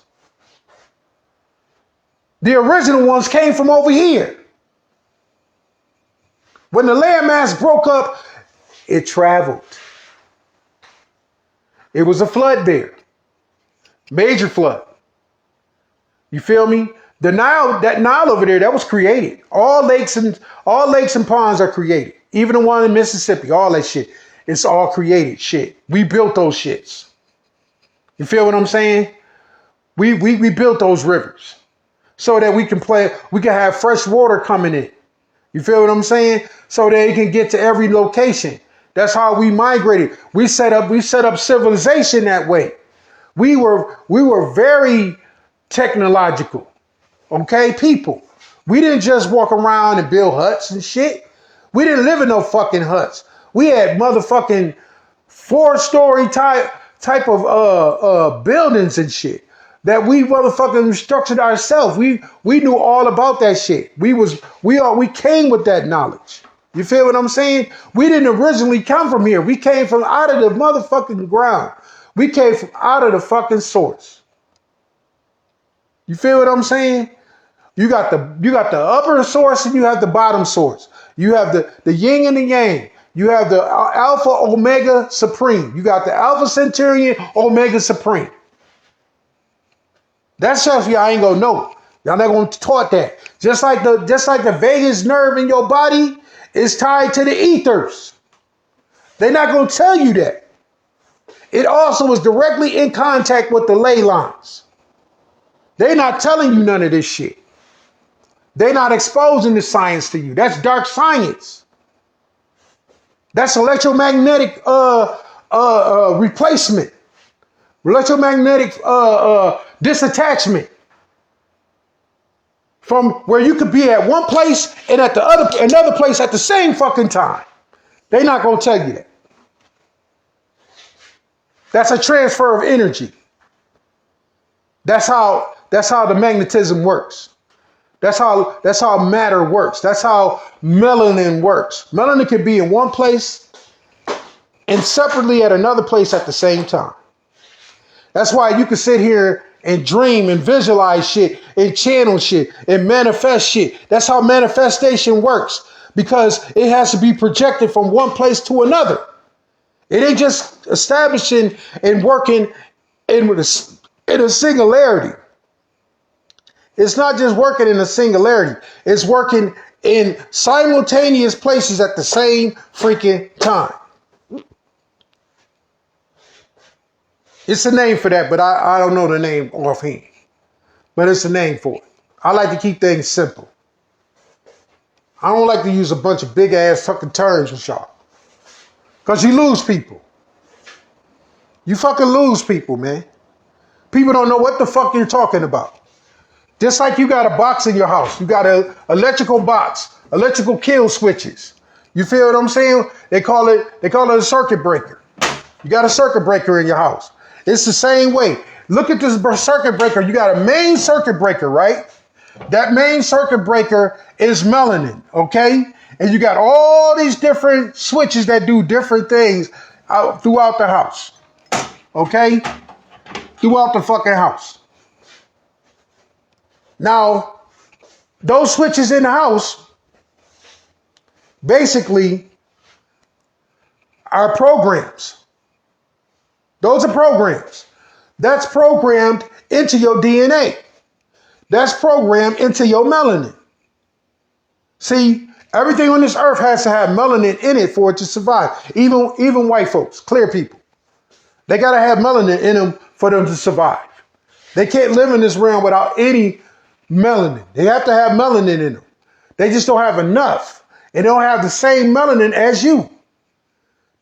The original ones came from over here. When the landmass broke up, it traveled. It was a flood there. Major flood. You feel me? The Nile, that Nile over there, that was created. All lakes and ponds are created. Even the one in Mississippi, all that shit. It's all created shit. We built those shits. You feel what I'm saying? We built those rivers so that we can have fresh water coming in. You feel what I'm saying? So that it can get to every location. That's how we migrated. We set up civilization that way. We were very technological. Okay, people. We didn't just walk around and build huts and shit. We didn't live in no fucking huts. We had motherfucking 4-story type of buildings and shit that we motherfucking structured ourselves. We knew all about that shit. We came with that knowledge. You feel what I'm saying? We didn't originally come from here. We came from out of the motherfucking ground. We came from out of the fucking source. You feel what I'm saying? You got the upper source and you have the bottom source. You have the yin and the yang. You have the Alpha Omega Supreme. You got the Alpha Centurion Omega Supreme. That stuff y'all ain't gonna know. Y'all not gonna taught that. Just like the vagus nerve in your body is tied to the ethers. They're not gonna tell you that. It also is directly in contact with the ley lines. They're not telling you none of this shit. They're not exposing the science to you. That's dark science. That's electromagnetic replacement. Electromagnetic disattachment. From where you could be at one place and at another place at the same fucking time. They're not gonna tell you that. That's a transfer of energy. That's how the magnetism works. That's how matter works. That's how melanin works. Melanin can be in one place and separately at another place at the same time. That's why you can sit here and dream and visualize shit and channel shit and manifest shit. That's how manifestation works, because it has to be projected from one place to another. It ain't just establishing and working in a singularity. It's not just working in a singularity. It's working in simultaneous places at the same freaking time. It's a name for that, but I don't know the name offhand. But it's a name for it. I like to keep things simple. I don't like to use a bunch of big ass fucking terms with y'all. Because you lose people. You fucking lose people, man. People don't know what the fuck you're talking about. Just like you got a box in your house. You got an electrical box, electrical kill switches. You feel what I'm saying? They call it a circuit breaker. You got a circuit breaker in your house. It's the same way. Look at this circuit breaker. You got a main circuit breaker, right? That main circuit breaker is melanin, okay? And you got all these different switches that do different things out throughout the house, okay? Throughout the fucking house. Now, those switches in the house basically are programs. Those are programs. That's programmed into your DNA. That's programmed into your melanin. See, everything on this earth has to have melanin in it for it to survive. Even white folks, clear people. They got to have melanin in them for them to survive. They can't live in this realm without any melanin. They have to have melanin in them. They just don't have enough. And they don't have the same melanin as you.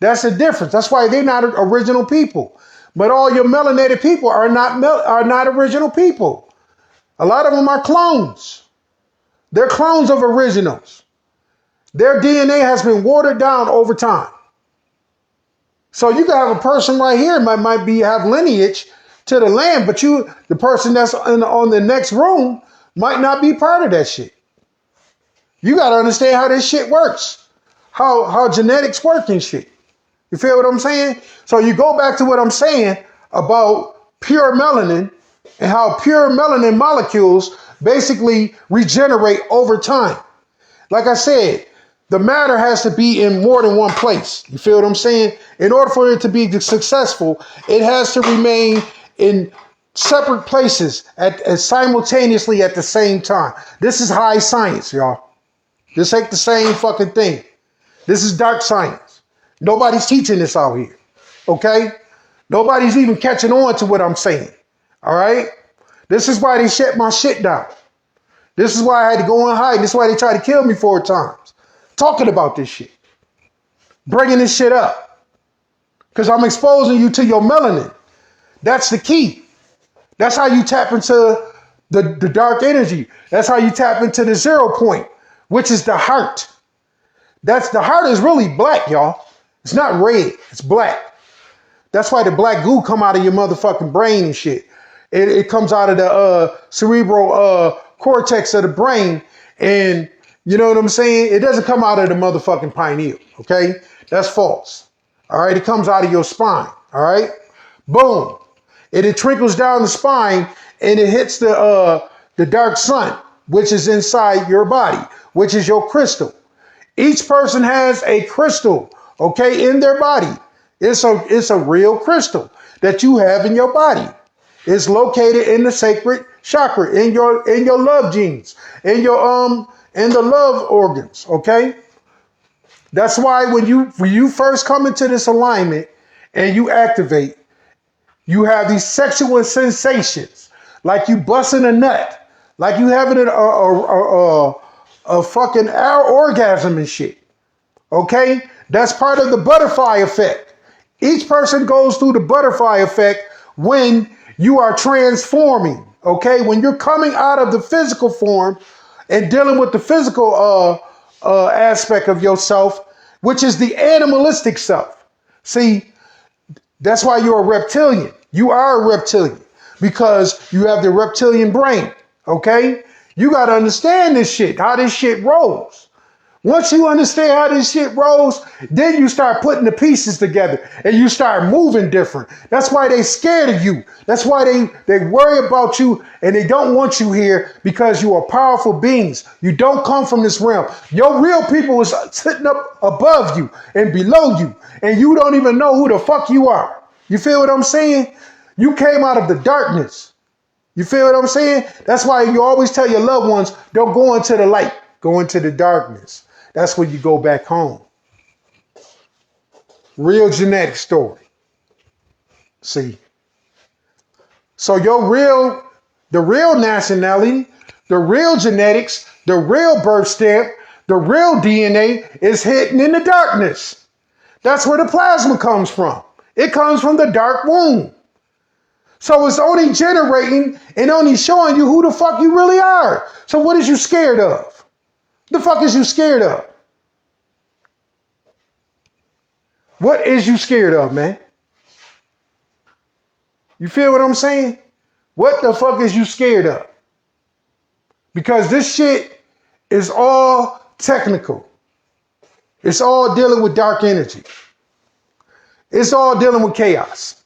That's the difference. That's why they're not original people. But all your melanated people are not original people. A lot of them are clones. They're clones of originals. Their DNA has been watered down over time. So you can have a person right here might have lineage to the land, but the person that's on the next room might not be part of that shit. You got to understand how this shit works, how genetics work and shit. You feel what I'm saying? So you go back to what I'm saying about pure melanin and how pure melanin molecules basically regenerate over time. Like I said, the matter has to be in more than one place. You feel what I'm saying? In order for it to be successful, it has to remain in separate places simultaneously at the same time. This is high science, y'all. This ain't the same fucking thing. This is dark science. Nobody's teaching this out here. Okay? Nobody's even catching on to what I'm saying. All right? This is why they shut my shit down. This is why I had to go and hide. This is why they tried to kill me 4 times. Talking about this shit. Bringing this shit up. Because I'm exposing you to your melanin. That's the key. That's how you tap into the dark energy. That's how you tap into the 0 point, which is the heart. The heart is really black, y'all. It's not red. It's black. That's why the black goo come out of your motherfucking brain and shit. It comes out of the cerebral cortex of the brain, and you know what I'm saying? It doesn't come out of the motherfucking pineal, okay? That's false. All right? It comes out of your spine, all right? Boom. It trickles down the spine, and it hits the dark sun, which is inside your body, which is your crystal. Each person has a crystal, okay, in their body. It's a real crystal that you have in your body. It's located in the sacred chakra, in your love genes, in the love organs, okay? That's why when you first come into this alignment and you activate, you have these sexual sensations, like you busting a nut, like you having a fucking orgasm and shit, okay? That's part of the butterfly effect. Each person goes through the butterfly effect when you are transforming, okay? When you're coming out of the physical form and dealing with the physical aspect of yourself, which is the animalistic self. See, that's why you're a reptilian. You are a reptilian because you have the reptilian brain, okay? You got to understand this shit, how this shit rolls. Once you understand how this shit rolls, then you start putting the pieces together and you start moving different. That's why they scared of you. That's why they worry about you and they don't want you here because you are powerful beings. You don't come from this realm. Your real people is sitting up above you and below you, and you don't even know who the fuck you are. You feel what I'm saying? You came out of the darkness. You feel what I'm saying? That's why you always tell your loved ones, don't go into the light, go into the darkness. That's when you go back home. Real genetic story. See. So the real nationality, the real genetics, the real birth stamp, the real DNA is hidden in the darkness. That's where the plasma comes from. It comes from the dark womb. So it's only generating and only showing you who the fuck you really are. So what is you scared of? The fuck is you scared of? What is you scared of, man? You feel what I'm saying? What the fuck is you scared of? Because this shit is all technical. It's all dealing with dark energy. It's all dealing with chaos.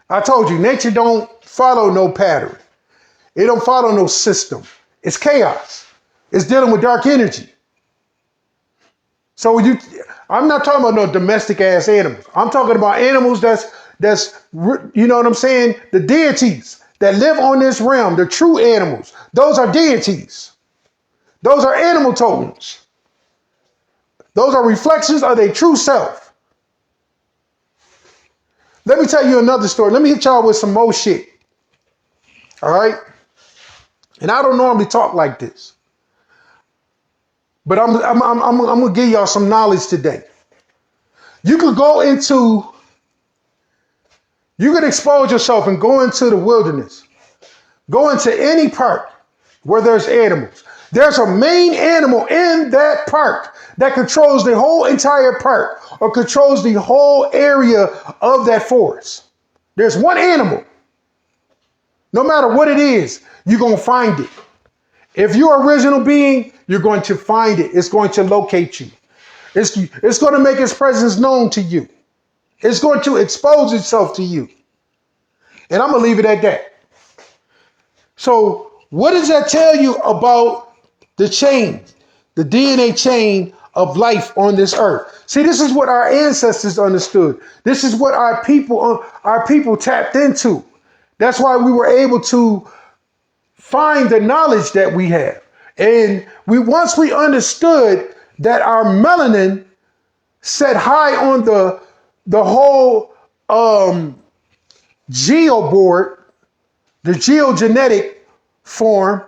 I told you, nature don't follow no pattern. It don't follow no system. It's chaos. It's dealing with dark energy. So I'm not talking about no domestic ass animals. I'm talking about animals that's you know what I'm saying? The deities that live on this realm, the true animals. Those are deities. Those are animal totems. Those are reflections of their true self. Let me tell you another story. Let me hit y'all with some more shit. All right? And I don't normally talk like this. But I'm going to give y'all some knowledge today. You could expose yourself and go into the wilderness. Go into any park where there's animals. There's a main animal in that park that controls the whole entire park or controls the whole area of that forest. There's one animal. No matter what it is, you're going to find it. If you're an original being, you're going to find it. It's going to locate you. It's going to make its presence known to you. It's going to expose itself to you. And I'm going to leave it at that. So what does that tell you about the chain, the DNA chain of life on this earth? See, this is what our ancestors understood. This is what our people tapped into. That's why we were able to find the knowledge that we have. And once we understood that our melanin set high on the whole geoboard, the geogenetic form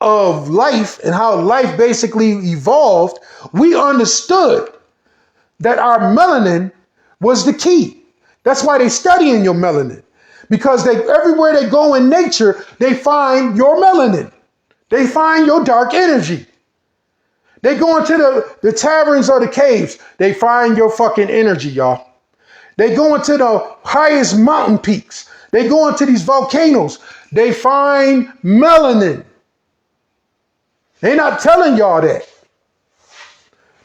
of life and how life basically evolved, we understood that our melanin was the key. That's why they studying your melanin. Because everywhere they go in nature, they find your melanin. They find your dark energy. They go into the taverns or the caves. They find your fucking energy, y'all. They go into the highest mountain peaks. They go into these volcanoes. They find melanin. They're not telling y'all that.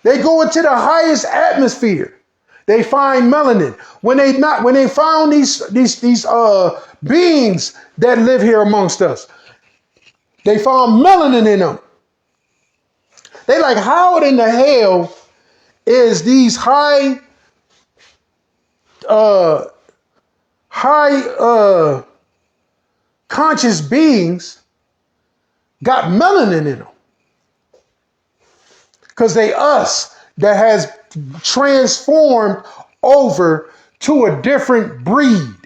They go into the highest atmosphere. They find melanin. When they found these beings that live here amongst us, they found melanin in them. They like, how in the hell is these high conscious beings got melanin in them? Because they us that has transformed over to a different breed.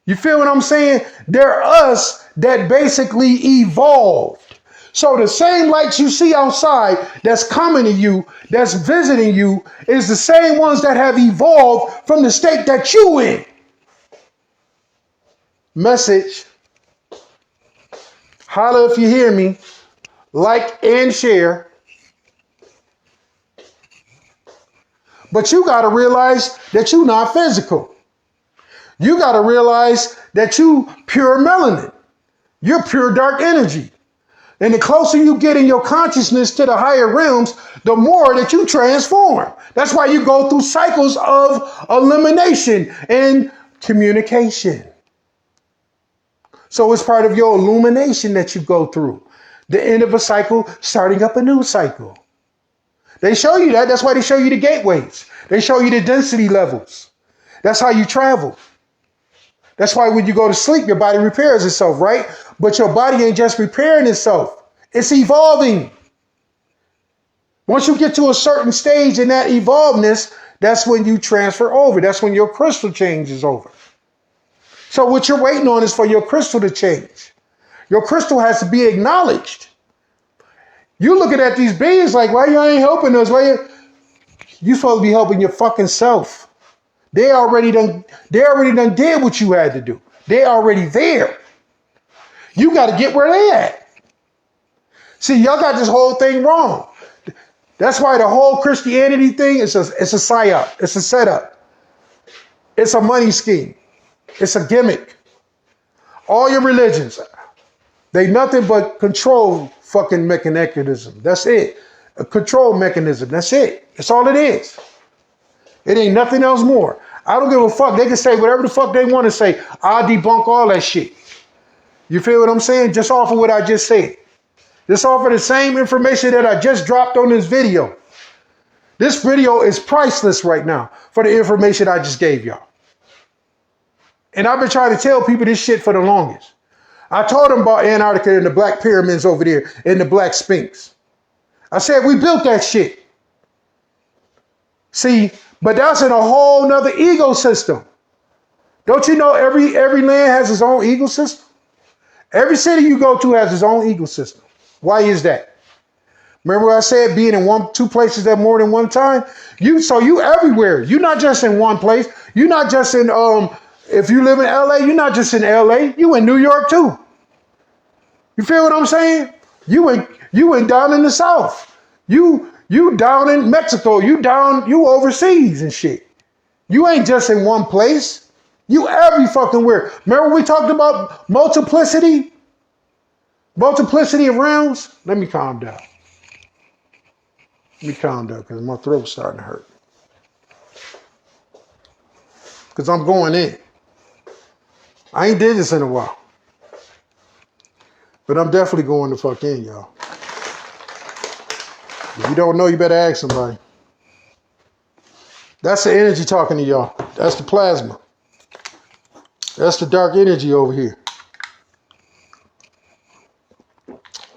You feel what I'm saying? They're us that basically evolved. So the same lights you see outside that's coming to you, that's visiting you, is the same ones that have evolved from the state that you in. Message. Holla if you hear me. Like and share. But you got to realize that you're not physical. You got to realize that you pure melanin. You're pure dark energy. And the closer you get in your consciousness to the higher realms, the more that you transform. That's why you go through cycles of elimination and communication. So it's part of your illumination that you go through. The end of a cycle, starting up a new cycle. They show you that. That's why they show you the gateways. They show you the density levels. That's how you travel. That's why when you go to sleep, your body repairs itself, right? But your body ain't just repairing itself. It's evolving. Once you get to a certain stage in that evolvedness, that's when you transfer over. That's when your crystal changes over. So what you're waiting on is for your crystal to change. Your crystal has to be acknowledged. You looking at these beings like, why you ain't helping us? You supposed to be helping your fucking self. They already done did what you had to do. They already there. You got to get where they at. See, y'all got this whole thing wrong. That's why the whole Christianity thing is it's a psyop. It's a setup. It's a money scheme. It's a gimmick. All your religions, they nothing but control fucking mechanism. That's it. A control mechanism. That's it. That's all it is. It ain't nothing else more. I don't give a fuck. They can say whatever the fuck they want to say. I'll debunk all that shit. You feel what I'm saying? Just off of what I just said. Just off of the same information that I just dropped on this video. This video is priceless right now for the information I just gave y'all. And I've been trying to tell people this shit for the longest. I told them about Antarctica and the Black Pyramids over there and the Black Sphinx. I said we built that shit. See, but that's in a whole nother ecosystem. Don't you know every land has its own ecosystem? Every city you go to has its own ecosystem. Why is that? Remember I said being in two places at more than one time? So you everywhere. You're not just in one place. You're not just in if you live in LA, you're not just in LA, you in New York too. You feel what I'm saying? You went down in the South. You down in Mexico. You overseas and shit. You ain't just in one place. You every fucking where. Remember we talked about multiplicity? Multiplicity of realms? Let me calm down. Let me calm down because my throat's starting to hurt. Because I'm going in. I ain't did this in a while. But I'm definitely going the fuck in, y'all. If you don't know, you better ask somebody. That's the energy talking to y'all. That's the plasma. That's the dark energy over here.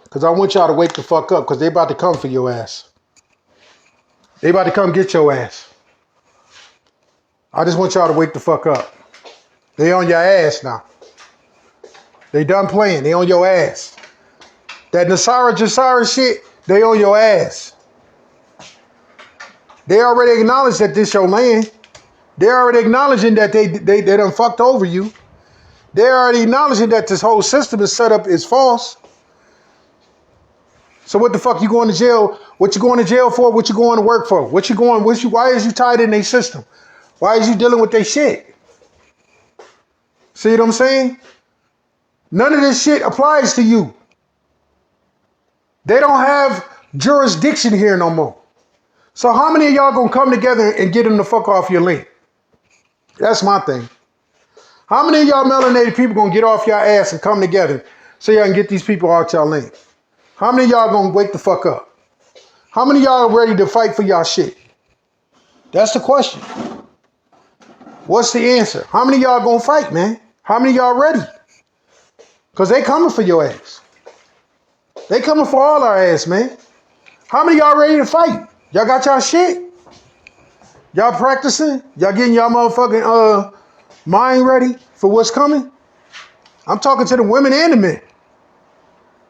Because I want y'all to wake the fuck up because they about to come for your ass. They about to come get your ass. I just want y'all to wake the fuck up. They on your ass now. They done playing. They on your ass. That Nasara Jasara shit, they on your ass. They already acknowledged that this your land. They already acknowledging that they done fucked over you. They already acknowledging that this whole system is set up is false. So what the fuck you going to jail? What you going to jail for? What you going to work for? Why is you tied in their system? Why is you dealing with their shit? See what I'm saying? None of this shit applies to you. They don't have jurisdiction here no more. So how many of y'all gonna come together and get them the fuck off your link? That's my thing. How many of y'all melanated people gonna get off your ass and come together so y'all can get these people out your link? How many of y'all gonna wake the fuck up? How many of y'all are ready to fight for y'all shit? That's the question. What's the answer? How many of y'all gonna fight, man? How many of y'all ready? Because they coming for your ass. They coming for all our ass, man. How many of y'all ready to fight? Y'all got y'all shit? Y'all practicing? Y'all getting y'all motherfucking mind ready for what's coming? I'm talking to the women and the men.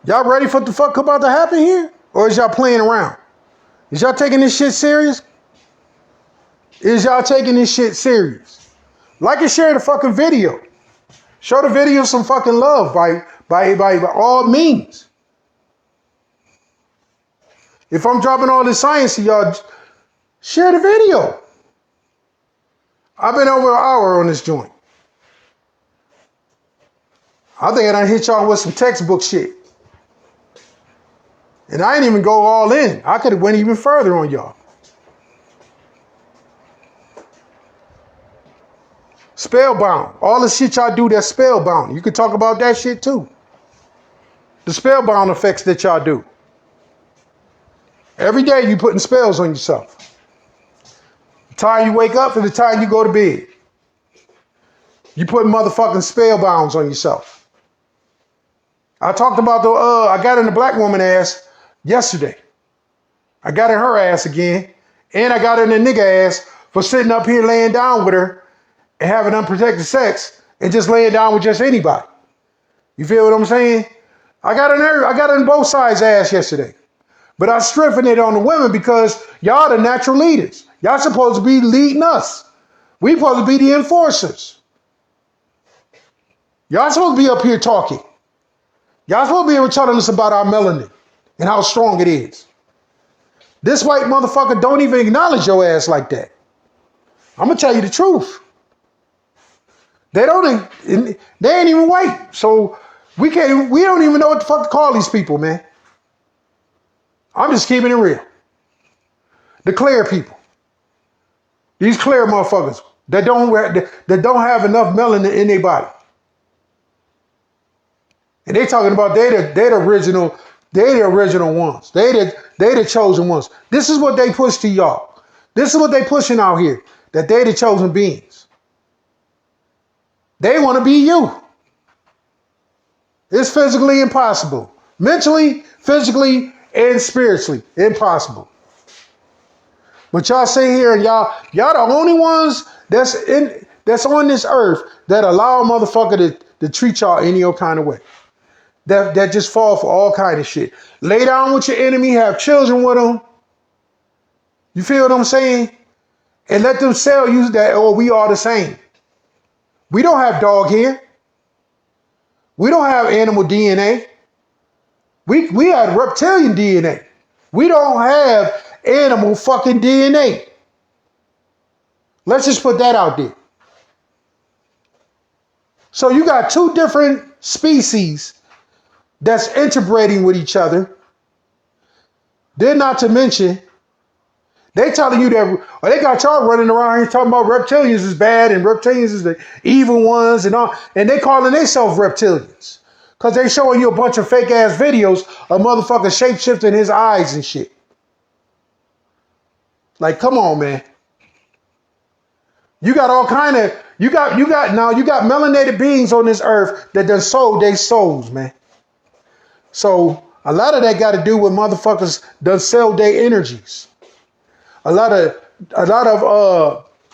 Y'all ready for what the fuck about to happen here? Or is y'all playing around? Is y'all taking this shit serious? Is y'all taking this shit serious? Like and share the fucking video. Show the video some fucking love by all means. If I'm dropping all this science to y'all, share the video. I've been over an hour on this joint. I think I done hit y'all with some textbook shit. And I ain't even go all in. I could have went even further on y'all. Spellbound. All the shit y'all do that's spellbound. You could talk about that shit too. The spellbound effects that y'all do. Every day you putting spells on yourself. The time you wake up and the time you go to bed. You putting motherfucking spellbounds on yourself. I talked about I got in the black woman ass yesterday. I got in her ass again. And I got in the nigga ass for sitting up here laying down with her and having unprotected sex and just laying down with just anybody. You feel what I'm saying? I got in both sides' ass yesterday. But I strengthened it on the women because y'all the natural leaders. Y'all supposed to be leading us. We supposed to be the enforcers. Y'all supposed to be up here talking. Y'all supposed to be here telling us about our melanin and how strong it is. This white motherfucker don't even acknowledge your ass like that. I'm gonna tell you the truth. They ain't even white. So we don't even know what the fuck to call these people, man. I'm just keeping it real. The clear people. These clear motherfuckers that don't have enough melanin in their body. And they talking about they the original ones. They the chosen ones. This is what they push to y'all. This is what they pushing out here. That they the chosen beings. They want to be you. It's physically impossible. Mentally, physically, and spiritually. Impossible. But y'all sit here and y'all the only ones that's on this earth that allow a motherfucker to treat y'all any old kind of way. That just fall for all kind of shit. Lay down with your enemy, have children with them. You feel what I'm saying? And let them sell you that, oh, we are the same. We don't have dog here. We don't have animal DNA. We have reptilian DNA. We don't have animal fucking DNA. Let's just put that out there. So you got two different species that's interbreeding with each other. Then not to mention, they telling you that, or they got y'all running around here talking about reptilians is bad and reptilians is the evil ones and all, and they calling themselves reptilians. Because they showing you a bunch of fake ass videos of motherfuckers shapeshifting his eyes and shit. Like, come on, man. You got all kind of, you got melanated beings on this earth that done sold their souls, man. So a lot of that got to do with motherfuckers done sell their energies. A lot of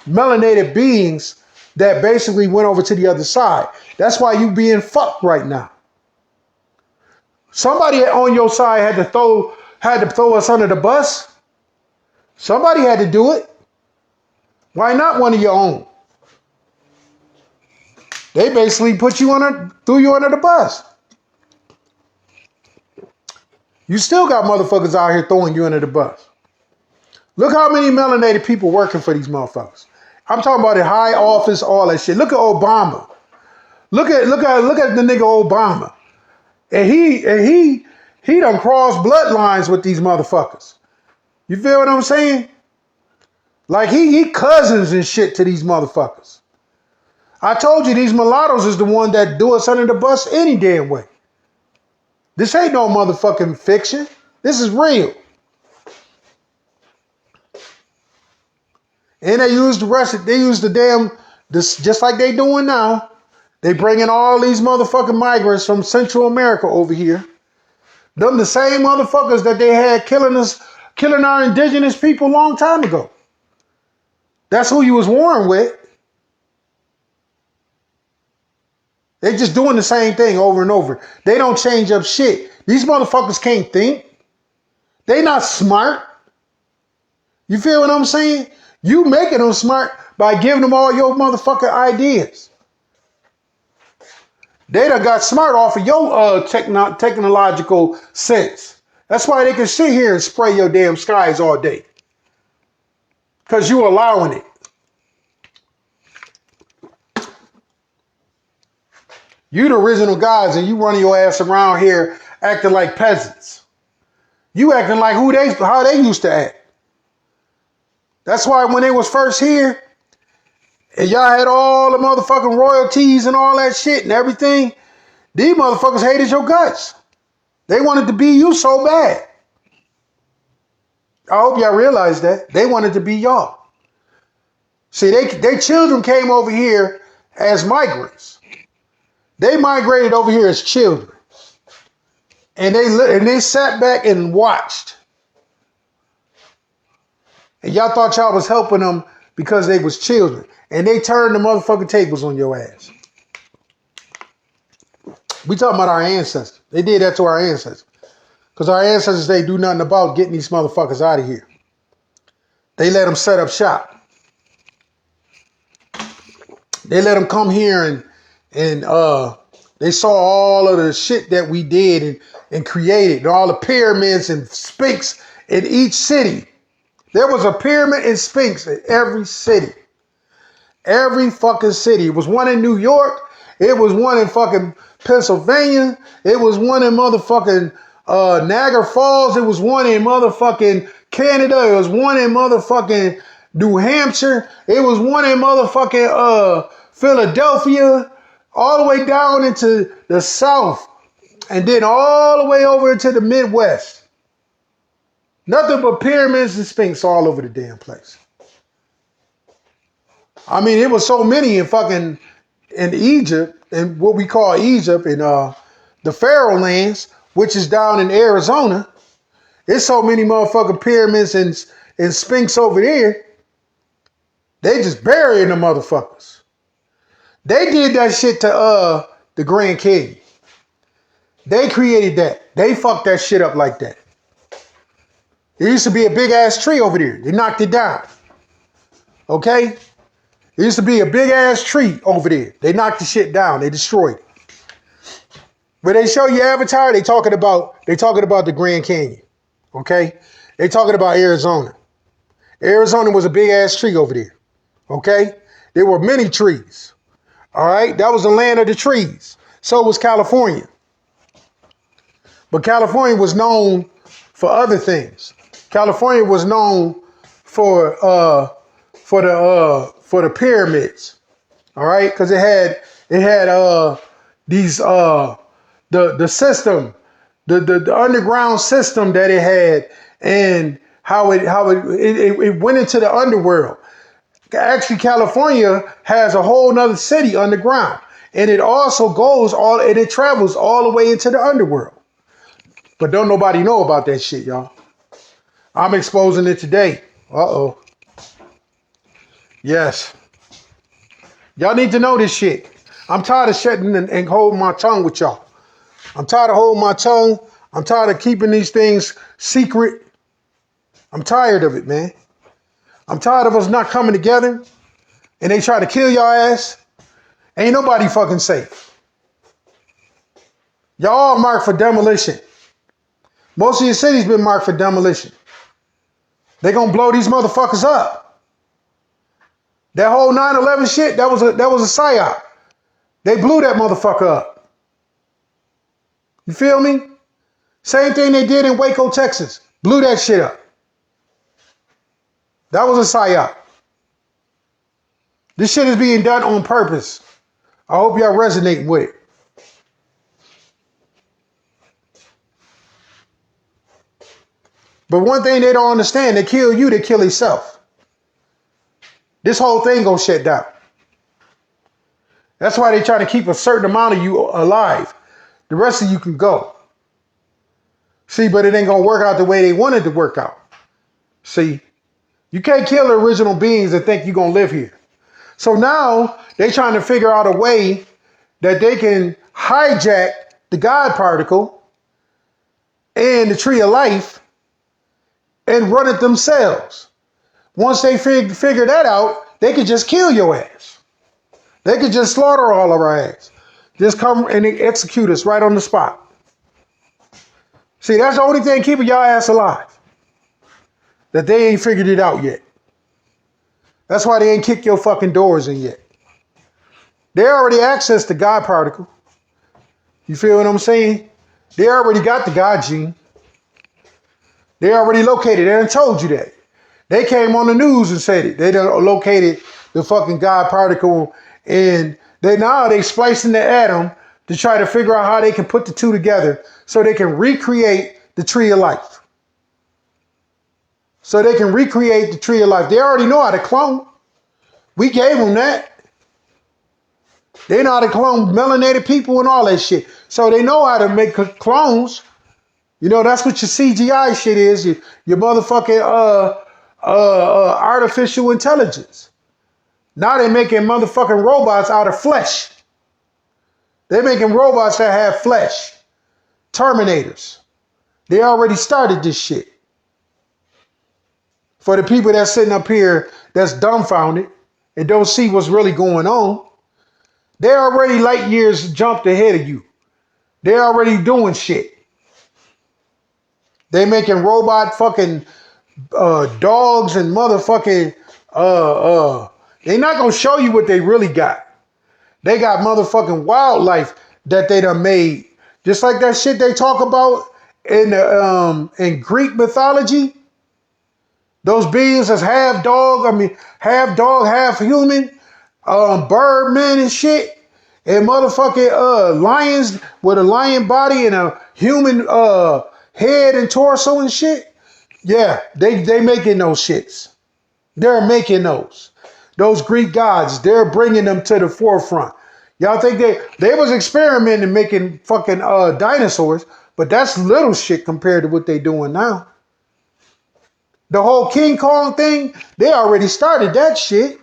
melanated beings that basically went over to the other side. That's why you being fucked right now. Somebody on your side had to throw us under the bus. Somebody had to do it. Why not one of your own? They basically threw you under the bus. You still got motherfuckers out here throwing you under the bus. Look how many melanated people working for these motherfuckers. I'm talking about in high office, all that shit. Look at Obama. Look at the nigga Obama. And he done crossed bloodlines with these motherfuckers. You feel what I'm saying? Like he cousins and shit to these motherfuckers. I told you these mulattoes is the one that do us under the bus any damn way. This ain't no motherfucking fiction. This is real. And they use just like they doing now. They bringing all these motherfucking migrants from Central America over here. Them the same motherfuckers that they had killing our indigenous people a long time ago. That's who you was warring with. They just doing the same thing over and over. They don't change up shit. These motherfuckers can't think. They not smart. You feel what I'm saying? You making them smart by giving them all your motherfucking ideas. They done got smart off of your technological sense. That's why they can sit here and spray your damn skies all day. Because you allowing it. You the original guys and you running your ass around here acting like peasants. You acting like how they used to act. That's why when they was first here, and y'all had all the motherfucking royalties and all that shit and everything, these motherfuckers hated your guts. They wanted to be you so bad. I hope y'all realize that. They wanted to be y'all. See, they children came over here as migrants. They migrated over here as children. And they sat back and watched. And y'all thought y'all was helping them because they was children. And they turned the motherfucking tables on your ass. We talking about our ancestors. They did that to our ancestors. Because our ancestors, they do nothing about getting these motherfuckers out of here. They let them set up shop. They let them come here and they saw all of the shit that we did and created. And all the pyramids and sphinx in each city. There was a pyramid and sphinx in every city. Every fucking city. It was one in New York. It was one in fucking Pennsylvania. It was one in motherfucking Niagara Falls. It was one in motherfucking Canada. It was one in motherfucking New Hampshire. It was one in motherfucking Philadelphia. All the way down into the South. And then all the way over into the Midwest. Nothing but pyramids and sphinx all over the damn place. I mean, it was so many in Egypt, and what we call Egypt, in the Pharaoh lands, which is down in Arizona. There's so many motherfucking pyramids and Sphinx over there. They just burying the motherfuckers. They did that shit to the Grand Canyon. They created that. They fucked that shit up like that. There used to be a big ass tree over there. They knocked it down. Okay? There used to be a big ass tree over there. They knocked the shit down. They destroyed it. When they show you Avatar, they talking about the Grand Canyon. Okay? They talking about Arizona. Arizona was a big ass tree over there. Okay? There were many trees. All right? That was the land of the trees. So was California. But California was known for other things. California was known for the pyramids. All right? Because it had these the system, the underground system that it had, and how it went into the underworld. Actually, California has a whole nother city underground, and it also it travels all the way into the underworld. But don't nobody know about that shit, y'all. I'm exposing it today. Uh-oh. Yes. Y'all need to know this shit. I'm tired of shutting and holding my tongue with y'all. I'm tired of holding my tongue. I'm tired of keeping these things secret. I'm tired of it, man. I'm tired of us not coming together and they try to kill y'all ass. Ain't nobody fucking safe. Y'all all marked for demolition. Most of your cities been marked for demolition. They gonna blow these motherfuckers up. That whole 9/11 shit, that was a psyop. They blew that motherfucker up. You feel me? Same thing they did in Waco, Texas. Blew that shit up. That was a psyop. This shit is being done on purpose. I hope y'all resonating with it. But one thing they don't understand, they kill you, they kill themselves. This whole thing gonna shut down. That's why they try to keep a certain amount of you alive. The rest of you can go. See, but it ain't gonna work out the way they wanted to work out. See, you can't kill the original beings and think you're gonna live here. So now they trying to figure out a way that they can hijack the God particle and the tree of life and run it themselves. Once they figure that out, they could just kill your ass. They could just slaughter all of our ass. Just come and execute us right on the spot. See, that's the only thing keeping y'all ass alive. That they ain't figured it out yet. That's why they ain't kicked your fucking doors in yet. They already accessed the God particle. You feel what I'm saying? They already got the God gene. They already located it and told you that. They came on the news and said it. They done located the fucking God particle, and they splicing the atom to try to figure out how they can put the two together so they can recreate the tree of life. So they can recreate the tree of life. They already know how to clone. We gave them that. They know how to clone melanated people and all that shit. So they know how to make clones. You know, that's what your CGI shit is. Your motherfucking artificial intelligence. Now they're making motherfucking robots out of flesh. They're making robots that have flesh. Terminators. They already started this shit. For the people that's sitting up here that's dumbfounded and don't see what's really going on, they're already light years jumped ahead of you. They're already doing shit. They making robot fucking dogs and motherfucking they're not gonna show you what they really got. They got motherfucking wildlife that they done made. Just like that shit they talk about in Greek mythology. Those beings that's half dog, half human, birdmen and shit. And motherfucking lions with a lion body and a human head and torso and shit. Yeah, they making those shits. They're making those. Those Greek gods, they're bringing them to the forefront. Y'all think they was experimenting making fucking dinosaurs, but that's little shit compared to what they doing now. The whole King Kong thing, they already started that shit.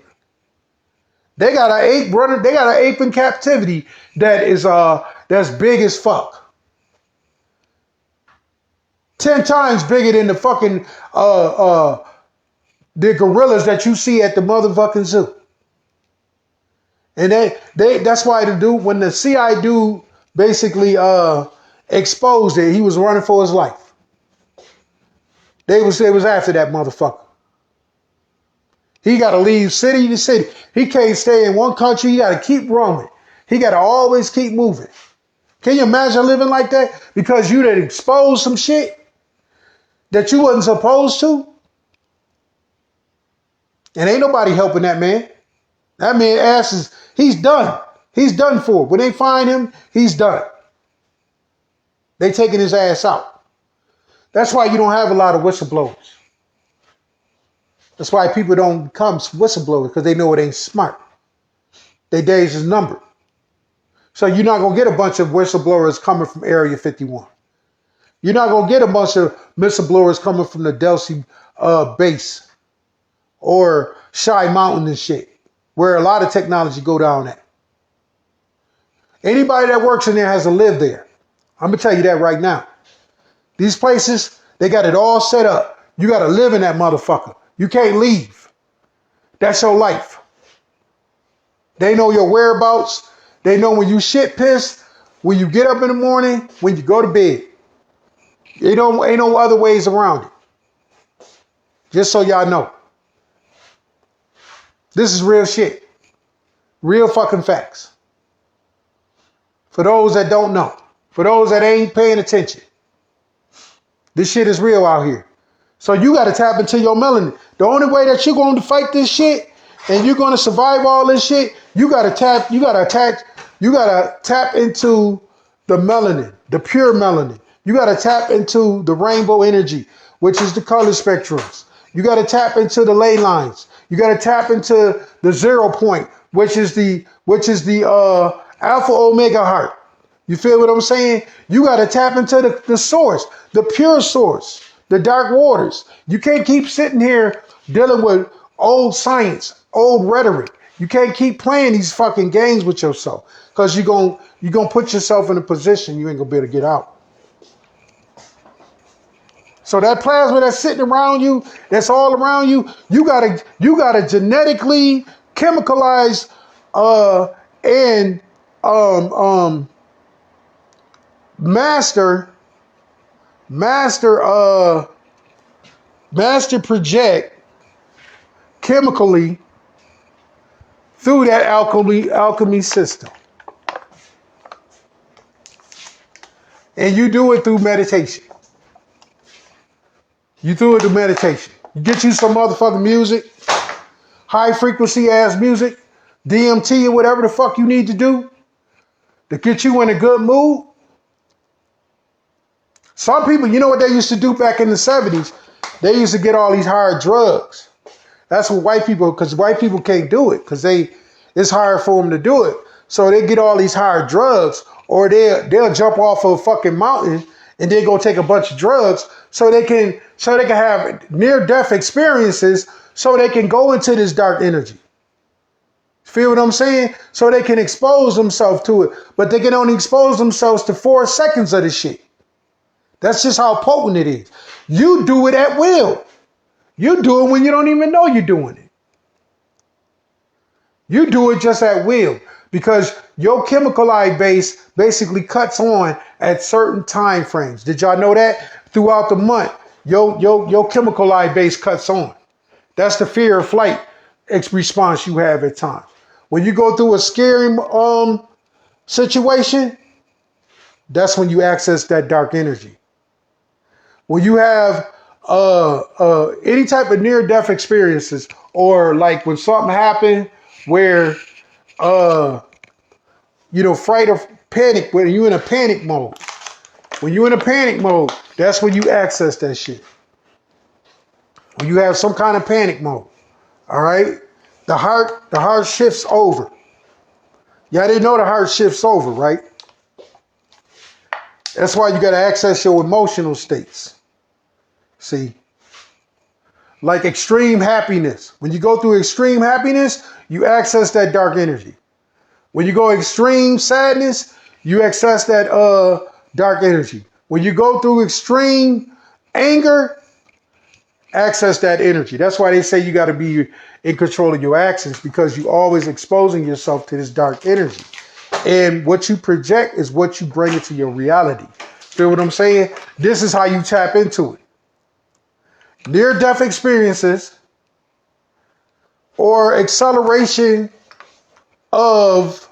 They got an ape running. They got an ape in captivity that's big as fuck. 10 times bigger than the fucking the gorillas that you see at the motherfucking zoo. And that's why the dude, when the CI dude basically exposed it, he was running for his life. They was after that motherfucker. He got to leave city to city. He can't stay in one country. He got to keep roaming. He got to always keep moving. Can you imagine living like that? Because you done exposed some shit that you wasn't supposed to. And ain't nobody helping that man. That man he's done. He's done for. When they find him, he's done. They taking his ass out. That's why you don't have a lot of whistleblowers. That's why people don't become whistleblowers, because they know it ain't smart. Their days is numbered. So you're not going to get a bunch of whistleblowers coming from Area 51. You're not going to get a bunch of whistleblowers coming from the Delsey base or Shy Mountain and shit, where a lot of technology go down at. Anybody that works in there has to live there. I'm going to tell you that right now. These places, they got it all set up. You got to live in that motherfucker. You can't leave. That's your life. They know your whereabouts. They know when you shit pissed, when you get up in the morning, when you go to bed. Ain't no other ways around it. Just so y'all know. This is real shit. Real fucking facts. For those that don't know. For those that ain't paying attention. This shit is real out here. So you got to tap into your melanin. The only way that you're going to fight this shit and you're going to survive all this shit, you got to tap into the melanin, the pure melanin. You got to tap into the rainbow energy, which is the color spectrums. You got to tap into the ley lines. You got to tap into the 0 point, which is the alpha omega heart. You feel what I'm saying? You got to tap into the source, the pure source. The dark waters. You can't keep sitting here dealing with old science, old rhetoric. You can't keep playing these fucking games with yourself, because you're gonna put yourself in a position you ain't gonna be able to get out. So that plasma that's sitting around you, that's all around you, you gotta genetically chemicalize and master project chemically through that alchemy system. And you do it through meditation. You do it through meditation. You get you some motherfucking music, high frequency ass music, DMT or whatever the fuck you need to do to get you in a good mood. Some people, you know what they used to do back in the 70s? They used to get all these hard drugs. That's what because white people can't do it, because it's hard for them to do it. So they get all these hard drugs, or they'll jump off of a fucking mountain and then go take a bunch of drugs so they can have near-death experiences, so they can go into this dark energy. Feel what I'm saying? So they can expose themselves to it, but they can only expose themselves to 4 seconds of this shit. That's just how potent it is. You do it at will. You do it when you don't even know you're doing it. You do it just at will, because your chemical light base basically cuts on at certain time frames. Did y'all know that? Throughout the month, your chemical light base cuts on. That's the fear of flight response you have at times. When you go through a scary situation, that's when you access that dark energy. When you have any type of near-death experiences, or like when something happened where, fright or panic, when you're in a panic mode. When you're in a panic mode, that's when you access that shit. When you have some kind of panic mode, all right? The heart shifts over. Y'all didn't know the heart shifts over, right? That's why you got to access your emotional states. See? Like extreme happiness. When you go through extreme happiness, you access that dark energy. When you go extreme sadness, you access that dark energy. When you go through extreme anger, access that energy. That's why they say you got to be in control of your actions, because you're always exposing yourself to this dark energy. And what you project is what you bring into your reality. Feel what I'm saying? This is how you tap into it. Near-death experiences or acceleration of,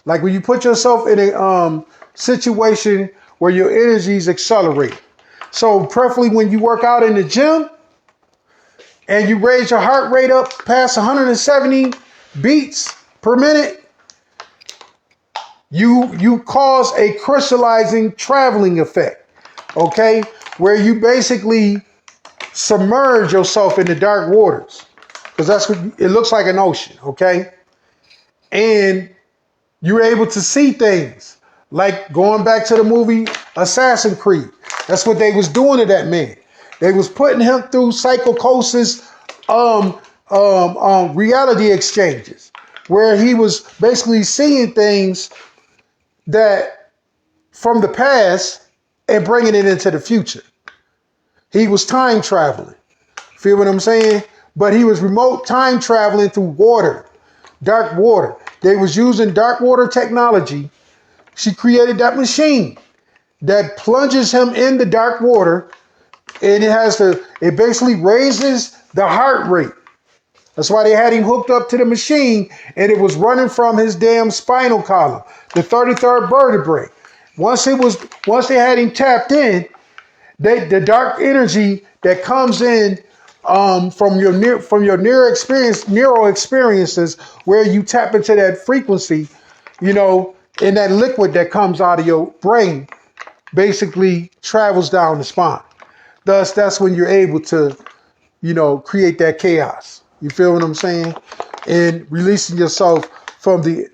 like when you put yourself in a situation where your energies accelerate. So preferably when you work out in the gym and you raise your heart rate up past 170 beats per minute, you cause a crystallizing traveling effect, okay? Where you basically submerge yourself in the dark waters, because that's what it looks like, an ocean, okay? And you're able to see things, like going back to the movie Assassin's Creed. That's what they was doing to that man. They was putting him through psychosis, reality exchanges, where he was basically seeing things that from the past and bringing it into the future. He was time traveling. Feel what I'm saying? But he was remote time traveling through water, dark water. They was using dark water technology. She created that machine that plunges him in the dark water, and it basically raises the heart rate. That's why they had him hooked up to the machine, and it was running from his damn spinal column, the 33rd vertebrae. Once they had him tapped in, the dark energy that comes in from your neural experiences, where you tap into that frequency, and that liquid that comes out of your brain basically travels down the spine. Thus, that's when you're able to, create that chaos. You feel what I'm saying? And releasing yourself from the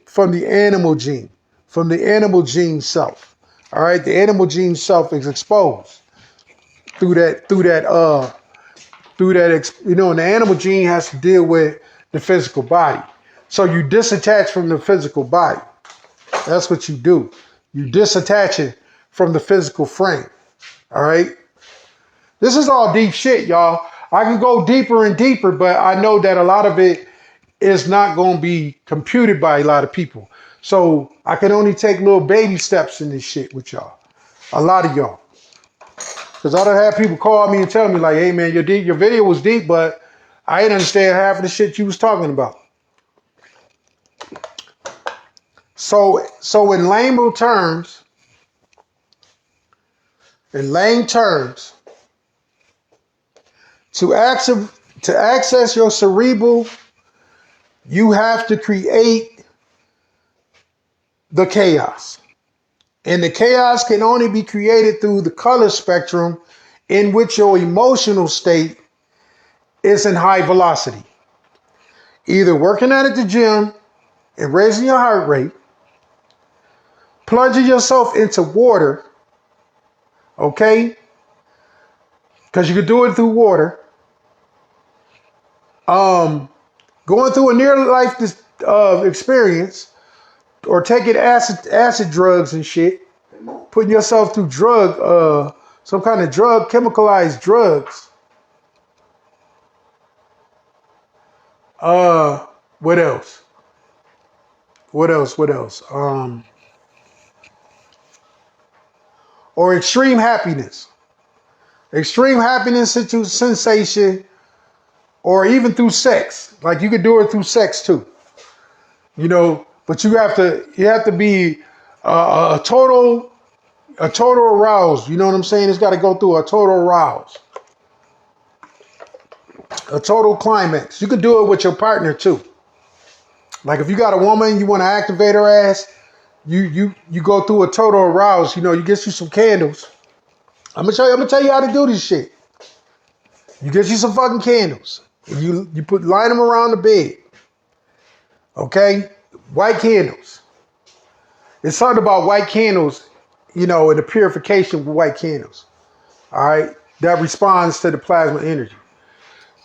animal gene, from the animal gene self. All right, the animal gene self is exposed through that. And the animal gene has to deal with the physical body. So you disattach from the physical body. That's what you do. You disattach it from the physical frame. All right. This is all deep shit, y'all. I can go deeper and deeper, but I know that a lot of it is not going to be computed by a lot of people. So I can only take little baby steps in this shit with y'all. A lot of y'all. Because I done had people call me and tell me like, hey man, your video was deep, but I didn't understand half of the shit you was talking about. So in lame terms, to access your cerebral, you have to create the chaos. And the chaos can only be created through the color spectrum in which your emotional state is in high velocity. Either working out at the gym and raising your heart rate, plunging yourself into water, okay? Because you can do it through water. Going through a near-life experience, or taking acid drugs and shit, putting yourself through some kind of chemicalized drugs. What else? Or extreme happiness. Extreme happiness sensation, or even through sex. Like you could do it through sex too. But you have to be a total aroused. You know what I'm saying? It's got to go through a total aroused. A total climax. You could do it with your partner too. Like if you got a woman, you want to activate her ass, you go through a total aroused. You get you some candles. I'm gonna tell you how to do this shit. You get you some fucking candles. You line them around the bed. Okay? White candles. It's something about white candles, and the purification of white candles. All right? That responds to the plasma energy.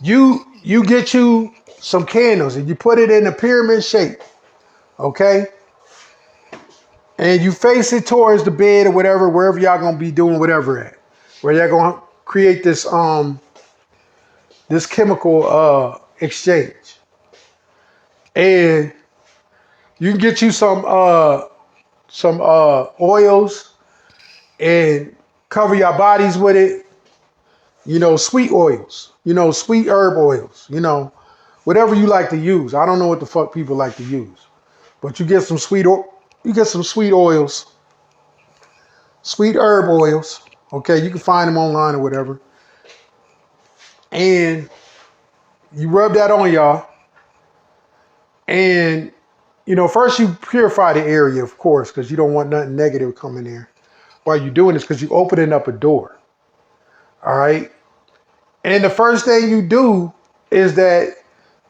You get you some candles and you put it in a pyramid shape, okay? And you face it towards the bed or whatever, wherever y'all gonna be doing whatever at, where y'all gonna create this chemical exchange. And you can get you some oils and cover your bodies with it. You know, sweet oils. You know, sweet herb oils. You know, whatever you like to use. I don't know what the fuck people like to use, but you get some sweet oils, sweet herb oils. Okay, you can find them online or whatever, and you rub that on y'all. And you know, first you purify the area, of course, because you don't want nothing negative coming there. While you're doing this, because you're opening up a door. All right. And the first thing you do is that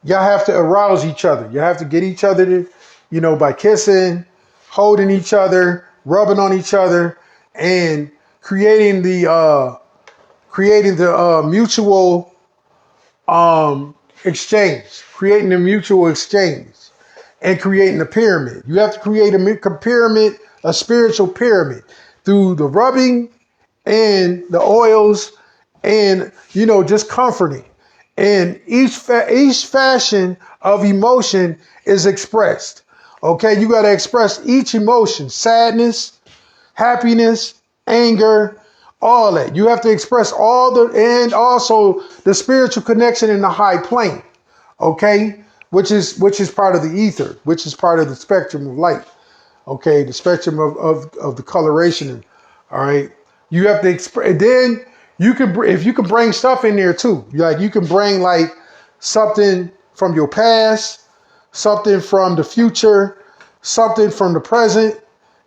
y'all have to arouse each other. You have to get each other to, you know, by kissing, holding each other, rubbing on each other, and creating the mutual exchange, creating a mutual exchange, and creating a pyramid. You have to create a pyramid, a spiritual pyramid, through the rubbing and the oils, and you know, just comforting. And each fashion of emotion is expressed. Okay, you got to express each emotion: sadness, happiness, anger, all that. You have to express all and also the spiritual connection in the high plane. Okay, which is part of the ether, which is part of the spectrum of light. Okay, the spectrum of the coloration. All right, you have to express. Then you can, if you can bring stuff in there too. Like you can bring like something from your past, something from the future, something from the present,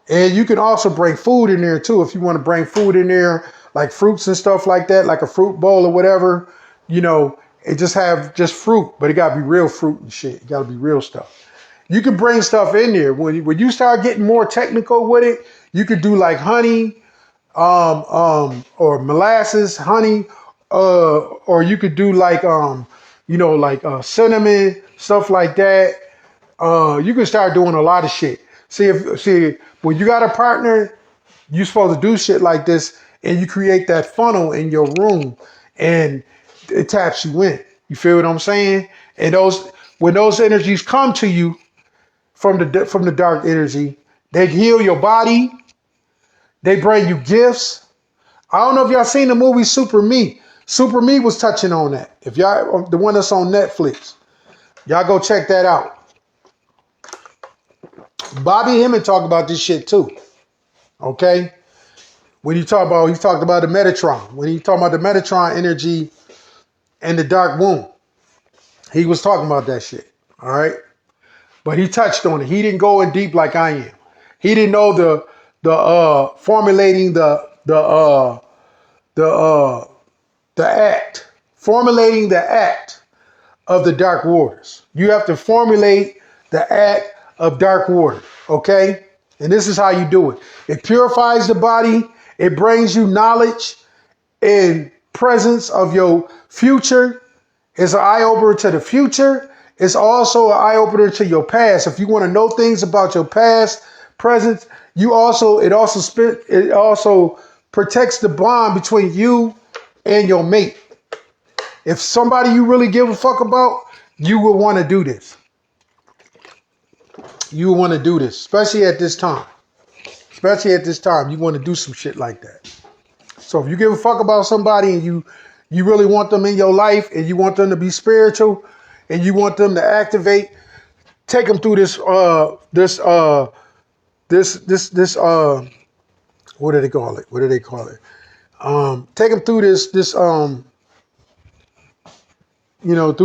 and you can also bring food in there too. If you want to bring food in there, like fruits and stuff like that, like a fruit bowl or whatever, you know, it just have just fruit, but it gotta be real fruit and shit. It gotta be real stuff. You can bring stuff in there. When you start getting more technical with it, you could do like honey, or molasses, honey, or you could do like you know, like cinnamon, stuff like that. You can start doing a lot of shit. See when you got a partner, you're supposed to do shit like this, and you create that funnel in your room, and it taps you in. You feel what I'm saying? And when those energies come to you from the dark energy, they heal your body. They bring you gifts. I don't know if y'all seen the movie Super Me. Super Me was touching on that. If y'all, the one that's on Netflix, y'all go check that out. Bobby Hemmett talked about this shit too. Okay? He talked about the Metatron. When he talked about the Metatron energy and the dark womb, he was talking about that shit. All right? But he touched on it. He didn't go in deep like I am. He didn't know the formulating the act, formulating the act of the dark waters. You have to formulate the act of dark water, okay? And this is how you do it. It purifies the body. It brings you knowledge and presence of your future. It's an eye-opener to the future. It's also an eye-opener to your past. If you want to know things about your past, present, it also protects the bond between you and your mate. If somebody you really give a fuck about, you will want to do this. You want to do this, especially at this time. Especially at this time, you want to do some shit like that. So if you give a fuck about somebody and you really want them in your life and you want them to be spiritual and you want them to activate, take them through this what do they call it? Take them through this through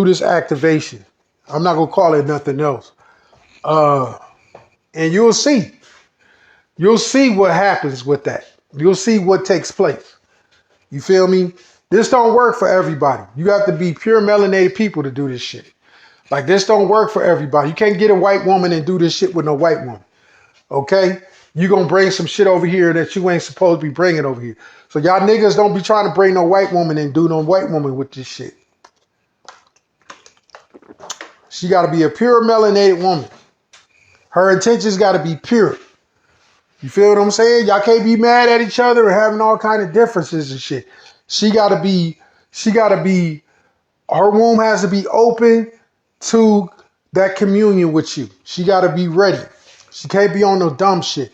this activation. I'm not gonna call it nothing else. And you'll see what happens with that. You'll see what takes place. You feel me? This don't work for everybody. You have to be pure melanated people to do this shit. Like this don't work for everybody. You can't get a white woman and do this shit with no white woman. Okay? You gonna bring some shit over here that you ain't supposed to be bringing over here. So y'all niggas don't be trying to bring no white woman and do no white woman with this shit. She got to be a pure melanated woman. Her intentions got to be pure. You feel what I'm saying? Y'all can't be mad at each other and having all kind of differences and shit. She got to be, her womb has to be open to that communion with you. She got to be ready. She can't be on no dumb shit.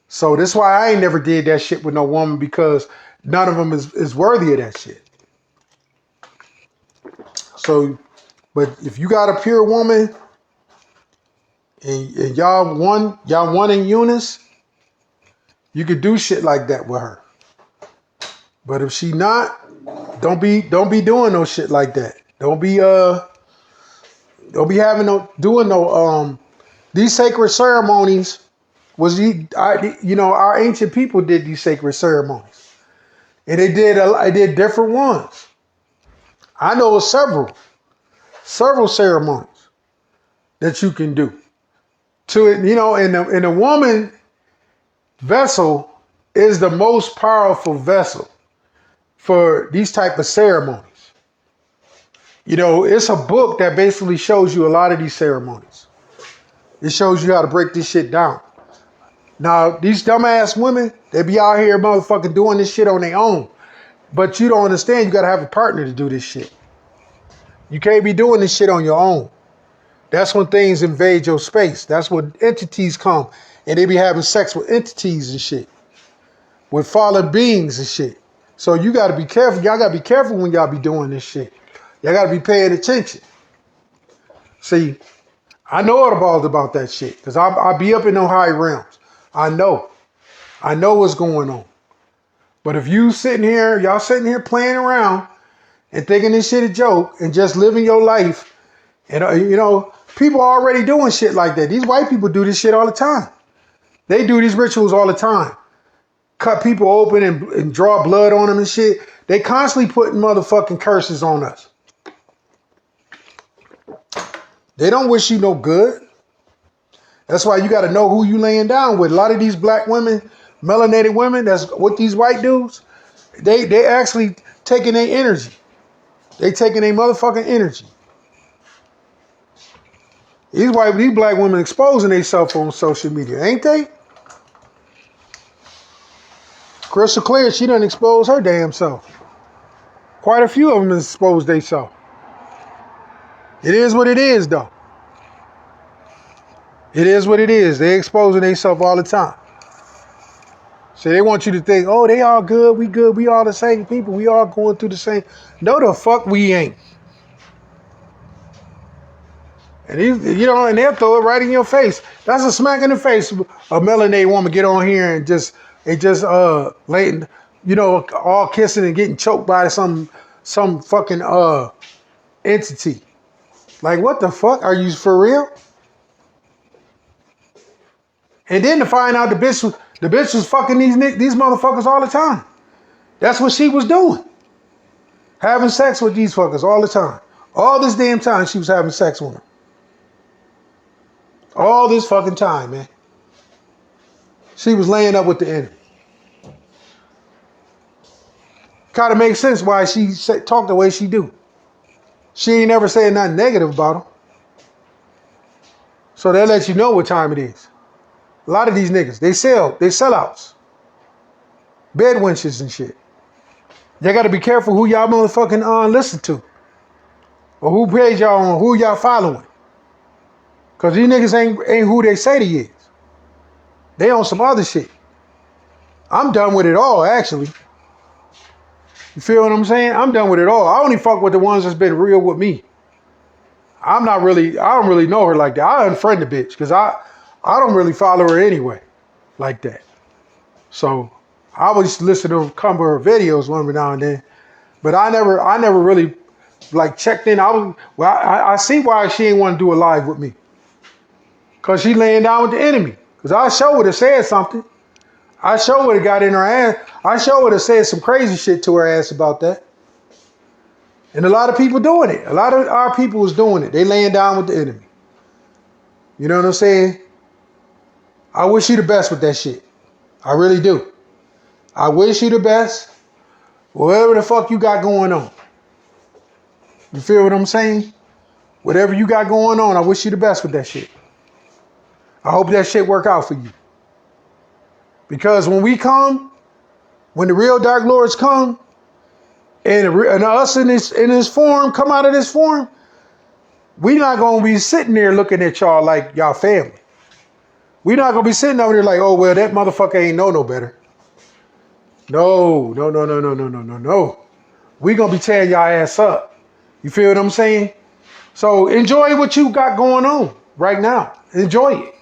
So that's why I ain't never did that shit with no woman, because none of them is worthy of that shit. So, but if you got a pure woman and y'all one in unison, you could do shit like that with her. But if she not, don't be doing no shit like that. Don't be doing no these sacred ceremonies our ancient people did these sacred ceremonies. And they did different ones. I know several ceremonies that you can do. To it, and a woman vessel is the most powerful vessel for these type of ceremonies. It's a book that basically shows you a lot of these ceremonies. It shows you how to break this shit down. Now, these dumbass women, they be out here motherfucking doing this shit on their own. But you don't understand, you gotta have a partner to do this shit. You can't be doing this shit on your own. That's when things invade your space. That's when entities come and they be having sex with entities and shit. With fallen beings and shit. So you gotta be careful. Y'all gotta be careful when y'all be doing this shit. Y'all gotta be paying attention. See, I know all about that shit, because I be up in them high realms. I know what's going on. But if y'all sitting here playing around and thinking this shit a joke and just living your life, and people are already doing shit like that. These white people do this shit all the time. They do these rituals all the time. Cut people open and draw blood on them and shit. They constantly putting motherfucking curses on us. They don't wish you no good. That's why you got to know who you laying down with. A lot of these black women, melanated women, that's with these white dudes, they actually taking their energy. They taking their motherfucking energy. These black women exposing themselves on social media, ain't they? Crystal clear, she done exposed her damn self. Quite a few of them exposed themselves. It is what it is, though. It is what it is. They exposing themselves all the time. So they want you to think, oh, they all good, we all the same people, we all going through the same. No, the fuck we ain't. And and they'll throw it right in your face. That's a smack in the face. A melanated woman get on here and just laying, all kissing and getting choked by some fucking entity. Like, what the fuck? Are you for real? And then to find out the bitch was fucking these motherfuckers all the time. That's what she was doing. Having sex with these fuckers all the time. All this damn time she was having sex with them. All this fucking time, man. She was laying up with the enemy. Kind of makes sense why she talked the way she do. She ain't never saying nothing negative about them. So they let you know what time it is. A lot of these niggas, they sellouts. Bed wenches and shit. Y'all gotta be careful who y'all motherfucking listen to. Or who page y'all on, who y'all following. Cause these niggas ain't who they say they is. They on some other shit. I'm done with it all, actually. You feel what I'm saying? I'm done with it all. I only fuck with the ones that's been real with me. I don't really know her like that. I unfriend the bitch because I don't really follow her anyway, like that. So I always listen to some of her videos every now and then, but I never really like checked in. I see why she ain't want to do a live with me, cause she laying down with the enemy. Cause I sure would have said something. I sure would have got in her ass. I sure would have said some crazy shit to her ass about that. And a lot of people doing it. A lot of our people was doing it. They laying down with the enemy. You know what I'm saying? I wish you the best with that shit. I really do. I wish you the best. Whatever the fuck you got going on. You feel what I'm saying? Whatever you got going on, I wish you the best with that shit. I hope that shit work out for you. Because when the real Dark Lords come, and us in this form, come out of this form, we not going to be sitting there looking at y'all like y'all family. We not going to be sitting over there like, oh, well, that motherfucker ain't know no better. No. We going to be tearing y'all ass up. You feel what I'm saying? So enjoy what you got going on right now. Enjoy it.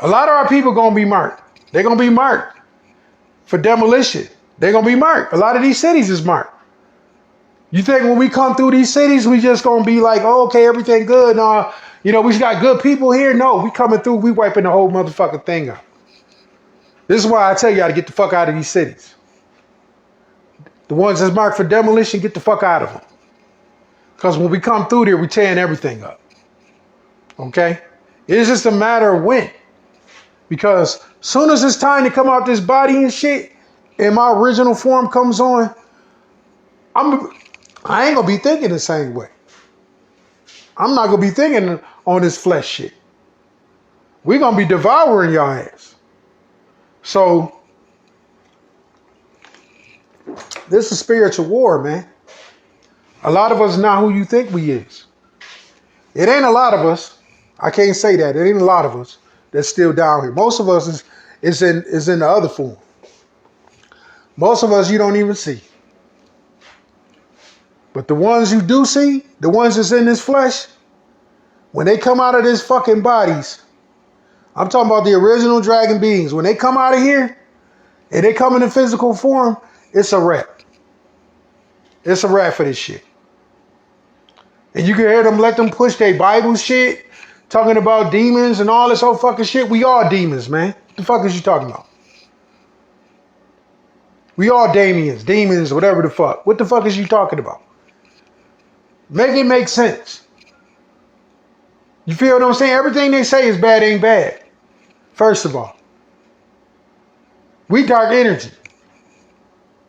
A lot of our people going to be marked. They're going to be marked for demolition. They're going to be marked. A lot of these cities is marked. You think when we come through these cities, we just going to be like, oh, okay, everything good. We got good people here. No, we coming through. We wiping the whole motherfucking thing out. This is why I tell y'all to get the fuck out of these cities. The ones that's marked for demolition, get the fuck out of them. Because when we come through there, we tearing everything up. Okay? It's just a matter of when. Because soon as it's time to come out this body and shit, and my original form comes on, I ain't gonna be thinking the same way. I'm not gonna be thinking on this flesh shit. We're gonna be devouring your ass. So this is spiritual war, man. A lot of us not who you think we is. It ain't a lot of us. I can't say that. It ain't a lot of us that's still down here. Most of us is in the other form. Most of us you don't even see. But the ones you do see, the ones that's in this flesh, when they come out of this fucking bodies, I'm talking about the original dragon beings. When they come out of here and they come in the physical form, it's a wrap. It's a wrap for this shit. And you can hear them let them push their Bible shit, talking about demons and all this whole fucking shit. We all demons, man. What the fuck is you talking about? We all demons, whatever the fuck. What the fuck is you talking about? Make it make sense. You feel what I'm saying? Everything they say is bad ain't bad. First of all. We dark energy.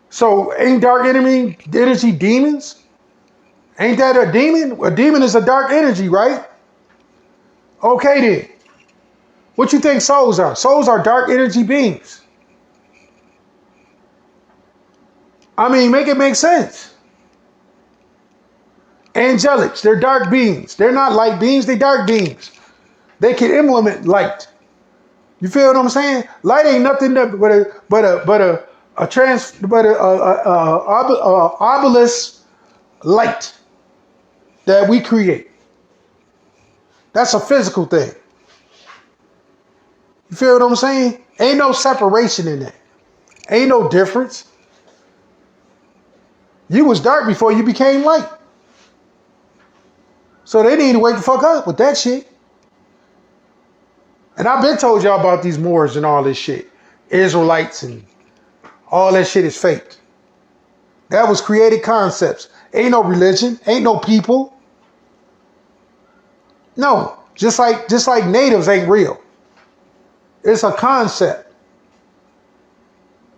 So ain't dark energy demons? Ain't that a demon? A demon is a dark energy, right? Okay then. What you think souls are? Souls are dark energy beings. I mean, make it make sense. Angelics, they're dark beings. They're not light beings, they're dark beings. They can implement light. You feel what I'm saying? Light ain't nothing but a obelisk light that we create. That's a physical thing. You feel what I'm saying? Ain't no separation in that. Ain't no difference. You was dark before you became light. So they need to wake the fuck up with that shit. And I've been told y'all about these Moors and all this shit. Israelites and all that shit is fake. That was created concepts. Ain't no religion. Ain't no people. No. Just like natives ain't real. It's a concept.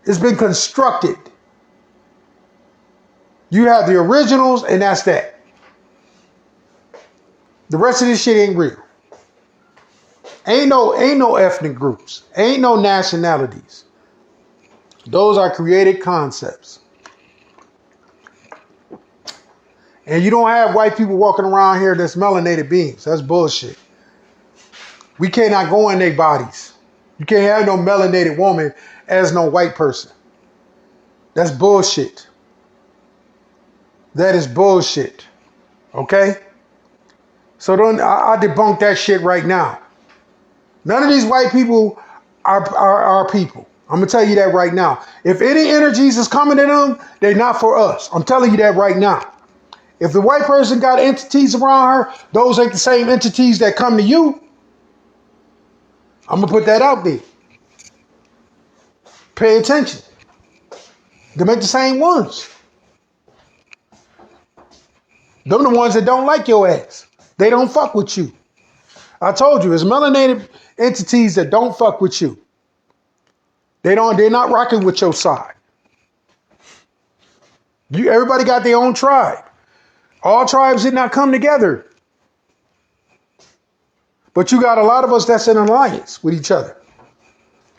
It's been constructed. You have the originals and that's that. The rest of this shit ain't real. Ain't no ethnic groups. Ain't no nationalities. Those are created concepts. And you don't have white people walking around here that's melanated beings. That's bullshit. We cannot go in their bodies. You can't have no melanated woman as no white person. That's bullshit. That is bullshit. Okay? So I debunk that shit right now. None of these white people are people. I'm going to tell you that right now. If any energies is coming to them, they're not for us. I'm telling you that right now. If the white person got entities around her, those ain't the same entities that come to you. I'm going to put that out there. Pay attention. They make the same ones. Them the ones that don't like your ass. They don't fuck with you. I told you, it's melanated entities that don't fuck with you. They're not rocking with your side. Everybody got their own tribe. All tribes did not come together But you got a lot of us that's in alliance with each other.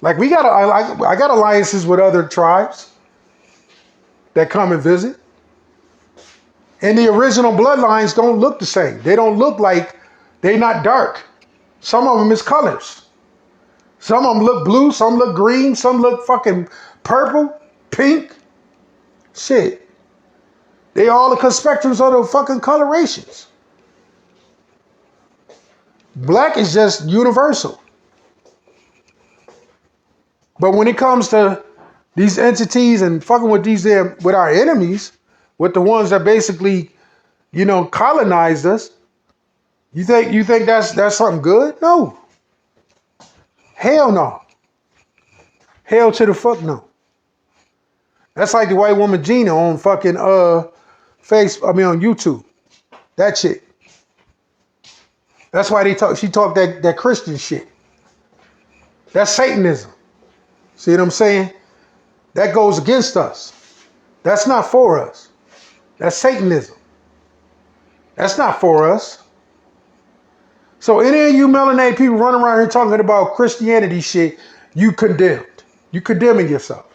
Like I got alliances with other tribes that come and visit. And the original bloodlines don't look the same. They don't look like, they're not dark. Some of them is colors. Some of them look blue, some look green, some look fucking purple, pink. Shit. They all the spectrums of the fucking colorations. Black is just universal. But when it comes to these entities and fucking with with our enemies, with the ones that basically, colonized us, you think that's something good? No. Hell no. Hell to the fuck no. That's like the white woman Gina on fucking on YouTube. That shit. That's why she talked that Christian shit. That's Satanism. See what I'm saying? That goes against us. That's not for us. That's Satanism. That's not for us. So any of you melanated people running around here talking about Christianity shit, you condemned. You condemning yourself.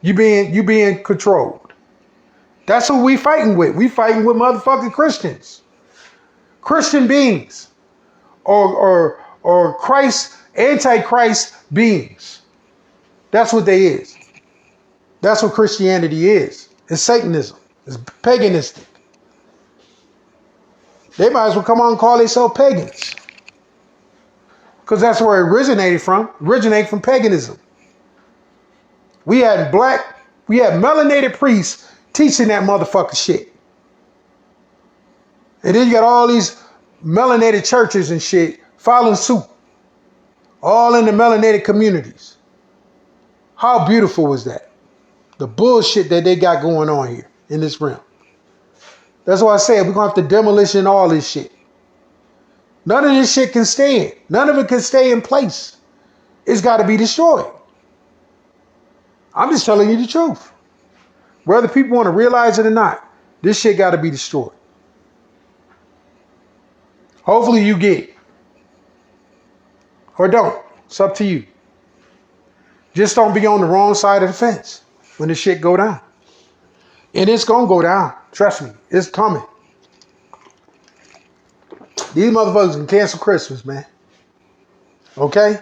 You being controlled. That's who we fighting with. We fighting with motherfucking Christians. Christian beings. Or Christ, antichrist beings. That's what they is. That's what Christianity is. It's Satanism. It's paganistic. They might as well come on and call themselves pagans. Because that's where it originated from. Originated from paganism. We had melanated priests teaching that motherfucker shit. And then you got all these melanated churches and shit following suit. All in the melanated communities. How beautiful was that? The bullshit that they got going on here in this realm. That's why I said we're going to have to demolition all this shit. None of this shit can stand. None of it can stay in place. It's got to be destroyed. I'm just telling you the truth. Whether people want to realize it or not, this shit got to be destroyed. Hopefully you get it. Or don't. It's up to you. Just don't be on the wrong side of the fence when this shit go down. And it's going to go down. Trust me. It's coming. These motherfuckers can cancel Christmas, man. Okay?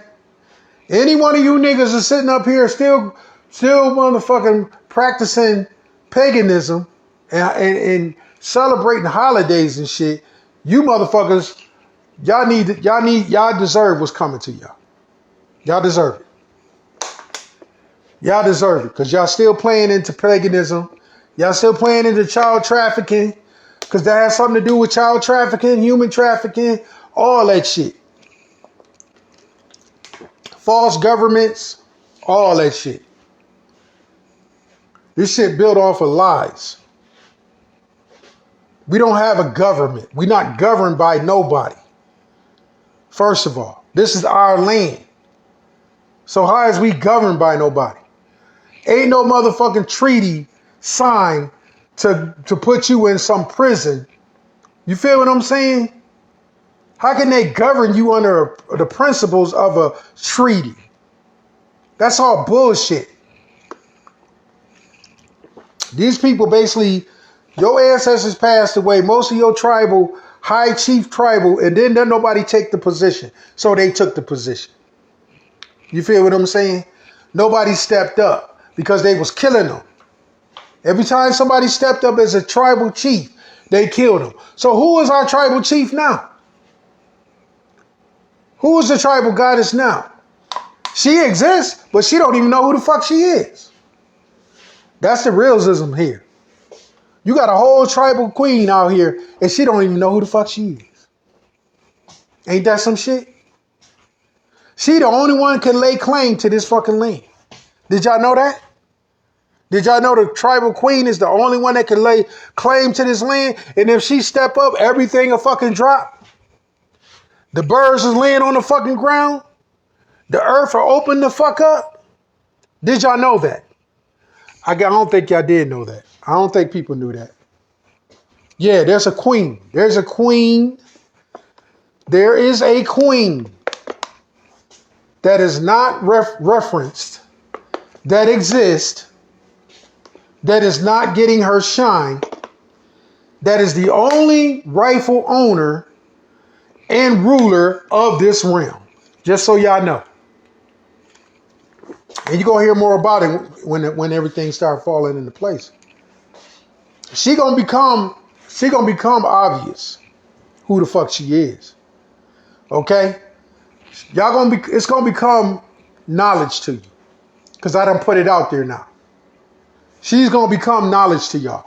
Any one of you niggas is sitting up here still motherfucking practicing paganism and celebrating holidays and shit. You motherfuckers, y'all deserve what's coming to y'all. Y'all deserve it. Y'all deserve it because y'all still playing into paganism. Y'all still playing into child trafficking because that has something to do with child trafficking, human trafficking, all that shit. False governments, all that shit. This shit built off of lies. We don't have a government. We're not governed by nobody. First of all, this is our land. So how is we governed by nobody? Ain't no motherfucking treaty signed to put you in some prison. You feel what I'm saying? How can they govern you under the principles of a treaty? That's all bullshit. These people basically, your ancestors passed away, most of your tribal, high chief tribal, and then nobody take the position. So they took the position. You feel what I'm saying? Nobody stepped up because they was killing them. Every time somebody stepped up as a tribal chief, they killed them. So who is our tribal chief now? Who is the tribal goddess now? She exists, but she don't even know who the fuck she is. That's the realism here. You got a whole tribal queen out here, and she don't even know who the fuck she is. Ain't that some shit? She the only one can lay claim to this fucking land. Did y'all know that? Did y'all know the tribal queen is the only one that can lay claim to this land? And if she step up, everything will fucking drop. The birds is laying on the fucking ground. The earth will open the fuck up. Did y'all know that? I don't think y'all did know that. I don't think people knew that. Yeah, there's a queen. There's a queen. There is a queen that is not referenced, that exists, that is not getting her shine, that is the only rightful owner and ruler of this realm. Just so y'all know. And you're gonna hear more about it when everything starts falling into place. She gonna become obvious who the fuck she is. Okay? It's gonna become knowledge to you. Because I done put it out there now. She's gonna become knowledge to y'all.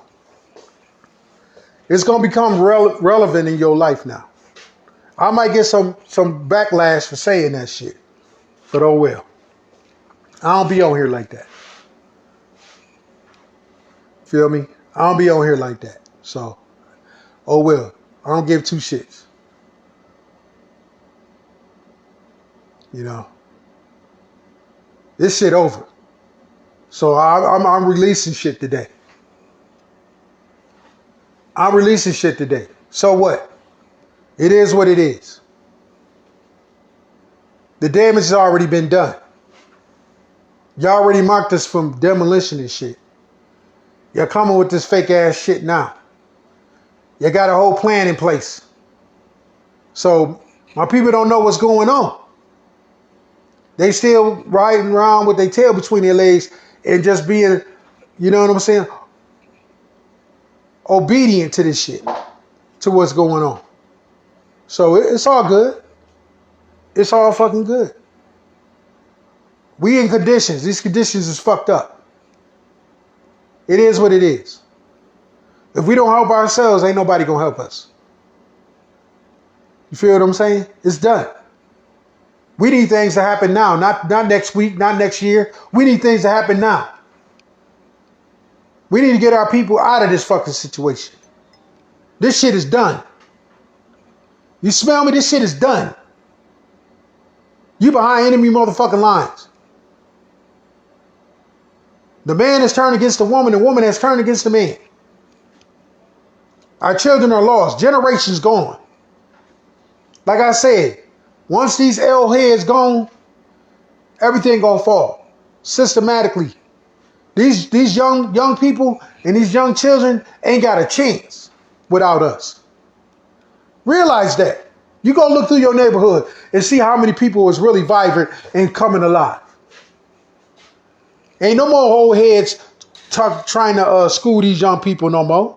It's gonna become relevant in your life now. I might get some backlash for saying that shit. But oh well. I don't be on here like that. Feel me? I don't be on here like that. So, oh well. I don't give two shits. You know, this shit over. So I'm releasing shit today. I'm releasing shit today. So what? It is what it is. The damage has already been done. Y'all already marked us from demolition and shit. Y'all coming with this fake ass shit now. You got a whole plan in place. So my people don't know what's going on. They still riding around with their tail between their legs and just being, you know what I'm saying, obedient to this shit, to what's going on. So it's all good. It's all fucking good. We in conditions. These conditions is fucked up. It is what it is. If we don't help ourselves, ain't nobody gonna help us. You feel what I'm saying? It's done. We need things to happen now, not next week, not next year. We need things to happen now. We need to get our people out of this fucking situation. This shit is done. You smell me? This shit is done. You behind enemy motherfucking lines. The man has turned against the woman has turned against the man. Our children are lost. Generations gone. Like I said, once these L heads gone, everything gonna fall systematically. These young people and these young children ain't got a chance without us. Realize that. You go look through your neighborhood and see how many people is really vibrant and coming alive. Ain't no more old heads trying to school these young people no more.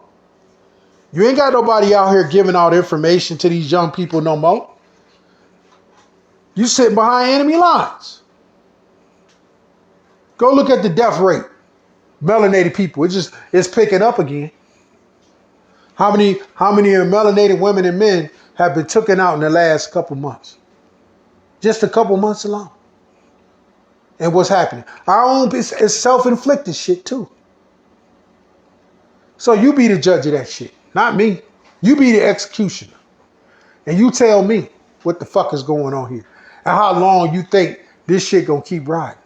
You ain't got nobody out here giving out information to these young people no more. You sitting behind enemy lines. Go look at the death rate. Melanated people, it's picking up again. How many melanated women and men have been taken out in the last couple months? Just a couple months alone. And what's happening? Our own is self-inflicted shit too. So you be the judge of that shit, not me. You be the executioner. And you tell me what the fuck is going on here. And how long you think this shit gonna keep riding.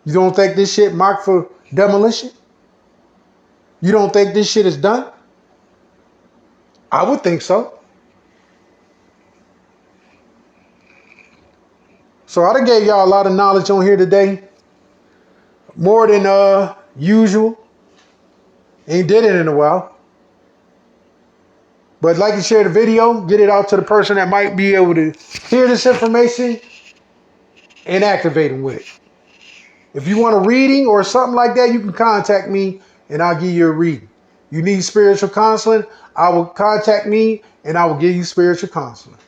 You don't think this shit marked for demolition? You don't think this shit is done? I would think so. So I done gave y'all a lot of knowledge on here today. More than usual. Ain't did it in a while. But like to share the video, get it out to the person that might be able to hear this information and activate them with it. If you want a reading or something like that, you can contact me and I'll give you a reading. You need spiritual counseling, I will contact me and I will give you spiritual counseling.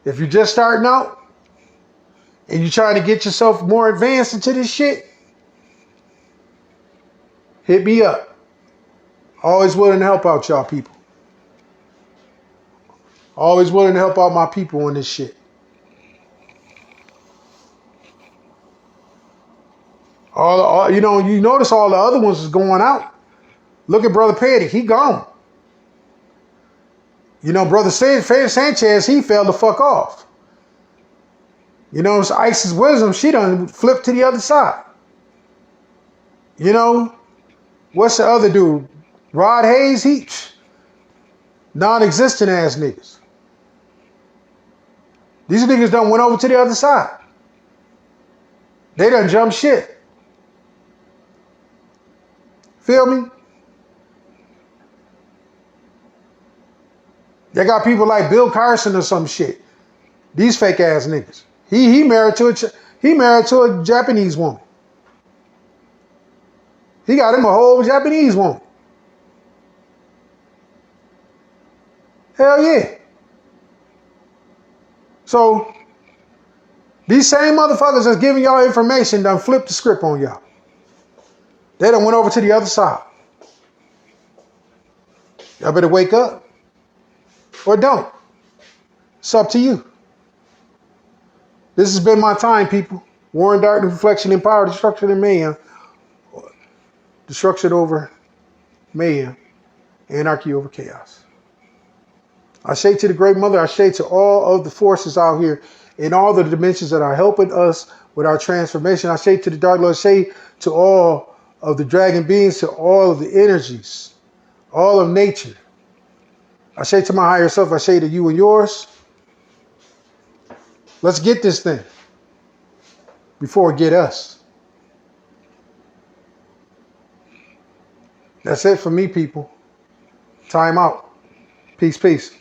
If you're just starting out and you're trying to get yourself more advanced into this shit, hit me up. Always willing to help out y'all people. Always willing to help out my people on this shit. You notice all the other ones is going out. Look at Brother Petty, he gone. You know, Brother Sanchez, he fell the fuck off. You know, it's Isis Wisdom, she done flipped to the other side. You know, What's the other dude? Rod Hayes, he non-existent ass niggas. These niggas done went over to the other side. They done jumped shit. Feel me? They got people like Bill Carson or some shit. These fake ass niggas. He married to a Japanese woman. He got him a whole Japanese woman. Hell yeah. So these same motherfuckers that's giving y'all information done flipped the script on y'all. They done went over to the other side. Y'all better wake up. Or don't. It's up to you. This has been my time, people. War and Darkness, Reflection and Power, Destruction and Mayhem. Destruction over mayhem. Anarchy over chaos. I say to the Great Mother, I say to all of the forces out here in all the dimensions that are helping us with our transformation. I say to the Dark Lord, I say to all of the dragon beings, to all of the energies, all of nature. I say to my higher self, I say to you and yours, let's get this thing before it get us. That's it for me, people. Time out. Peace, peace.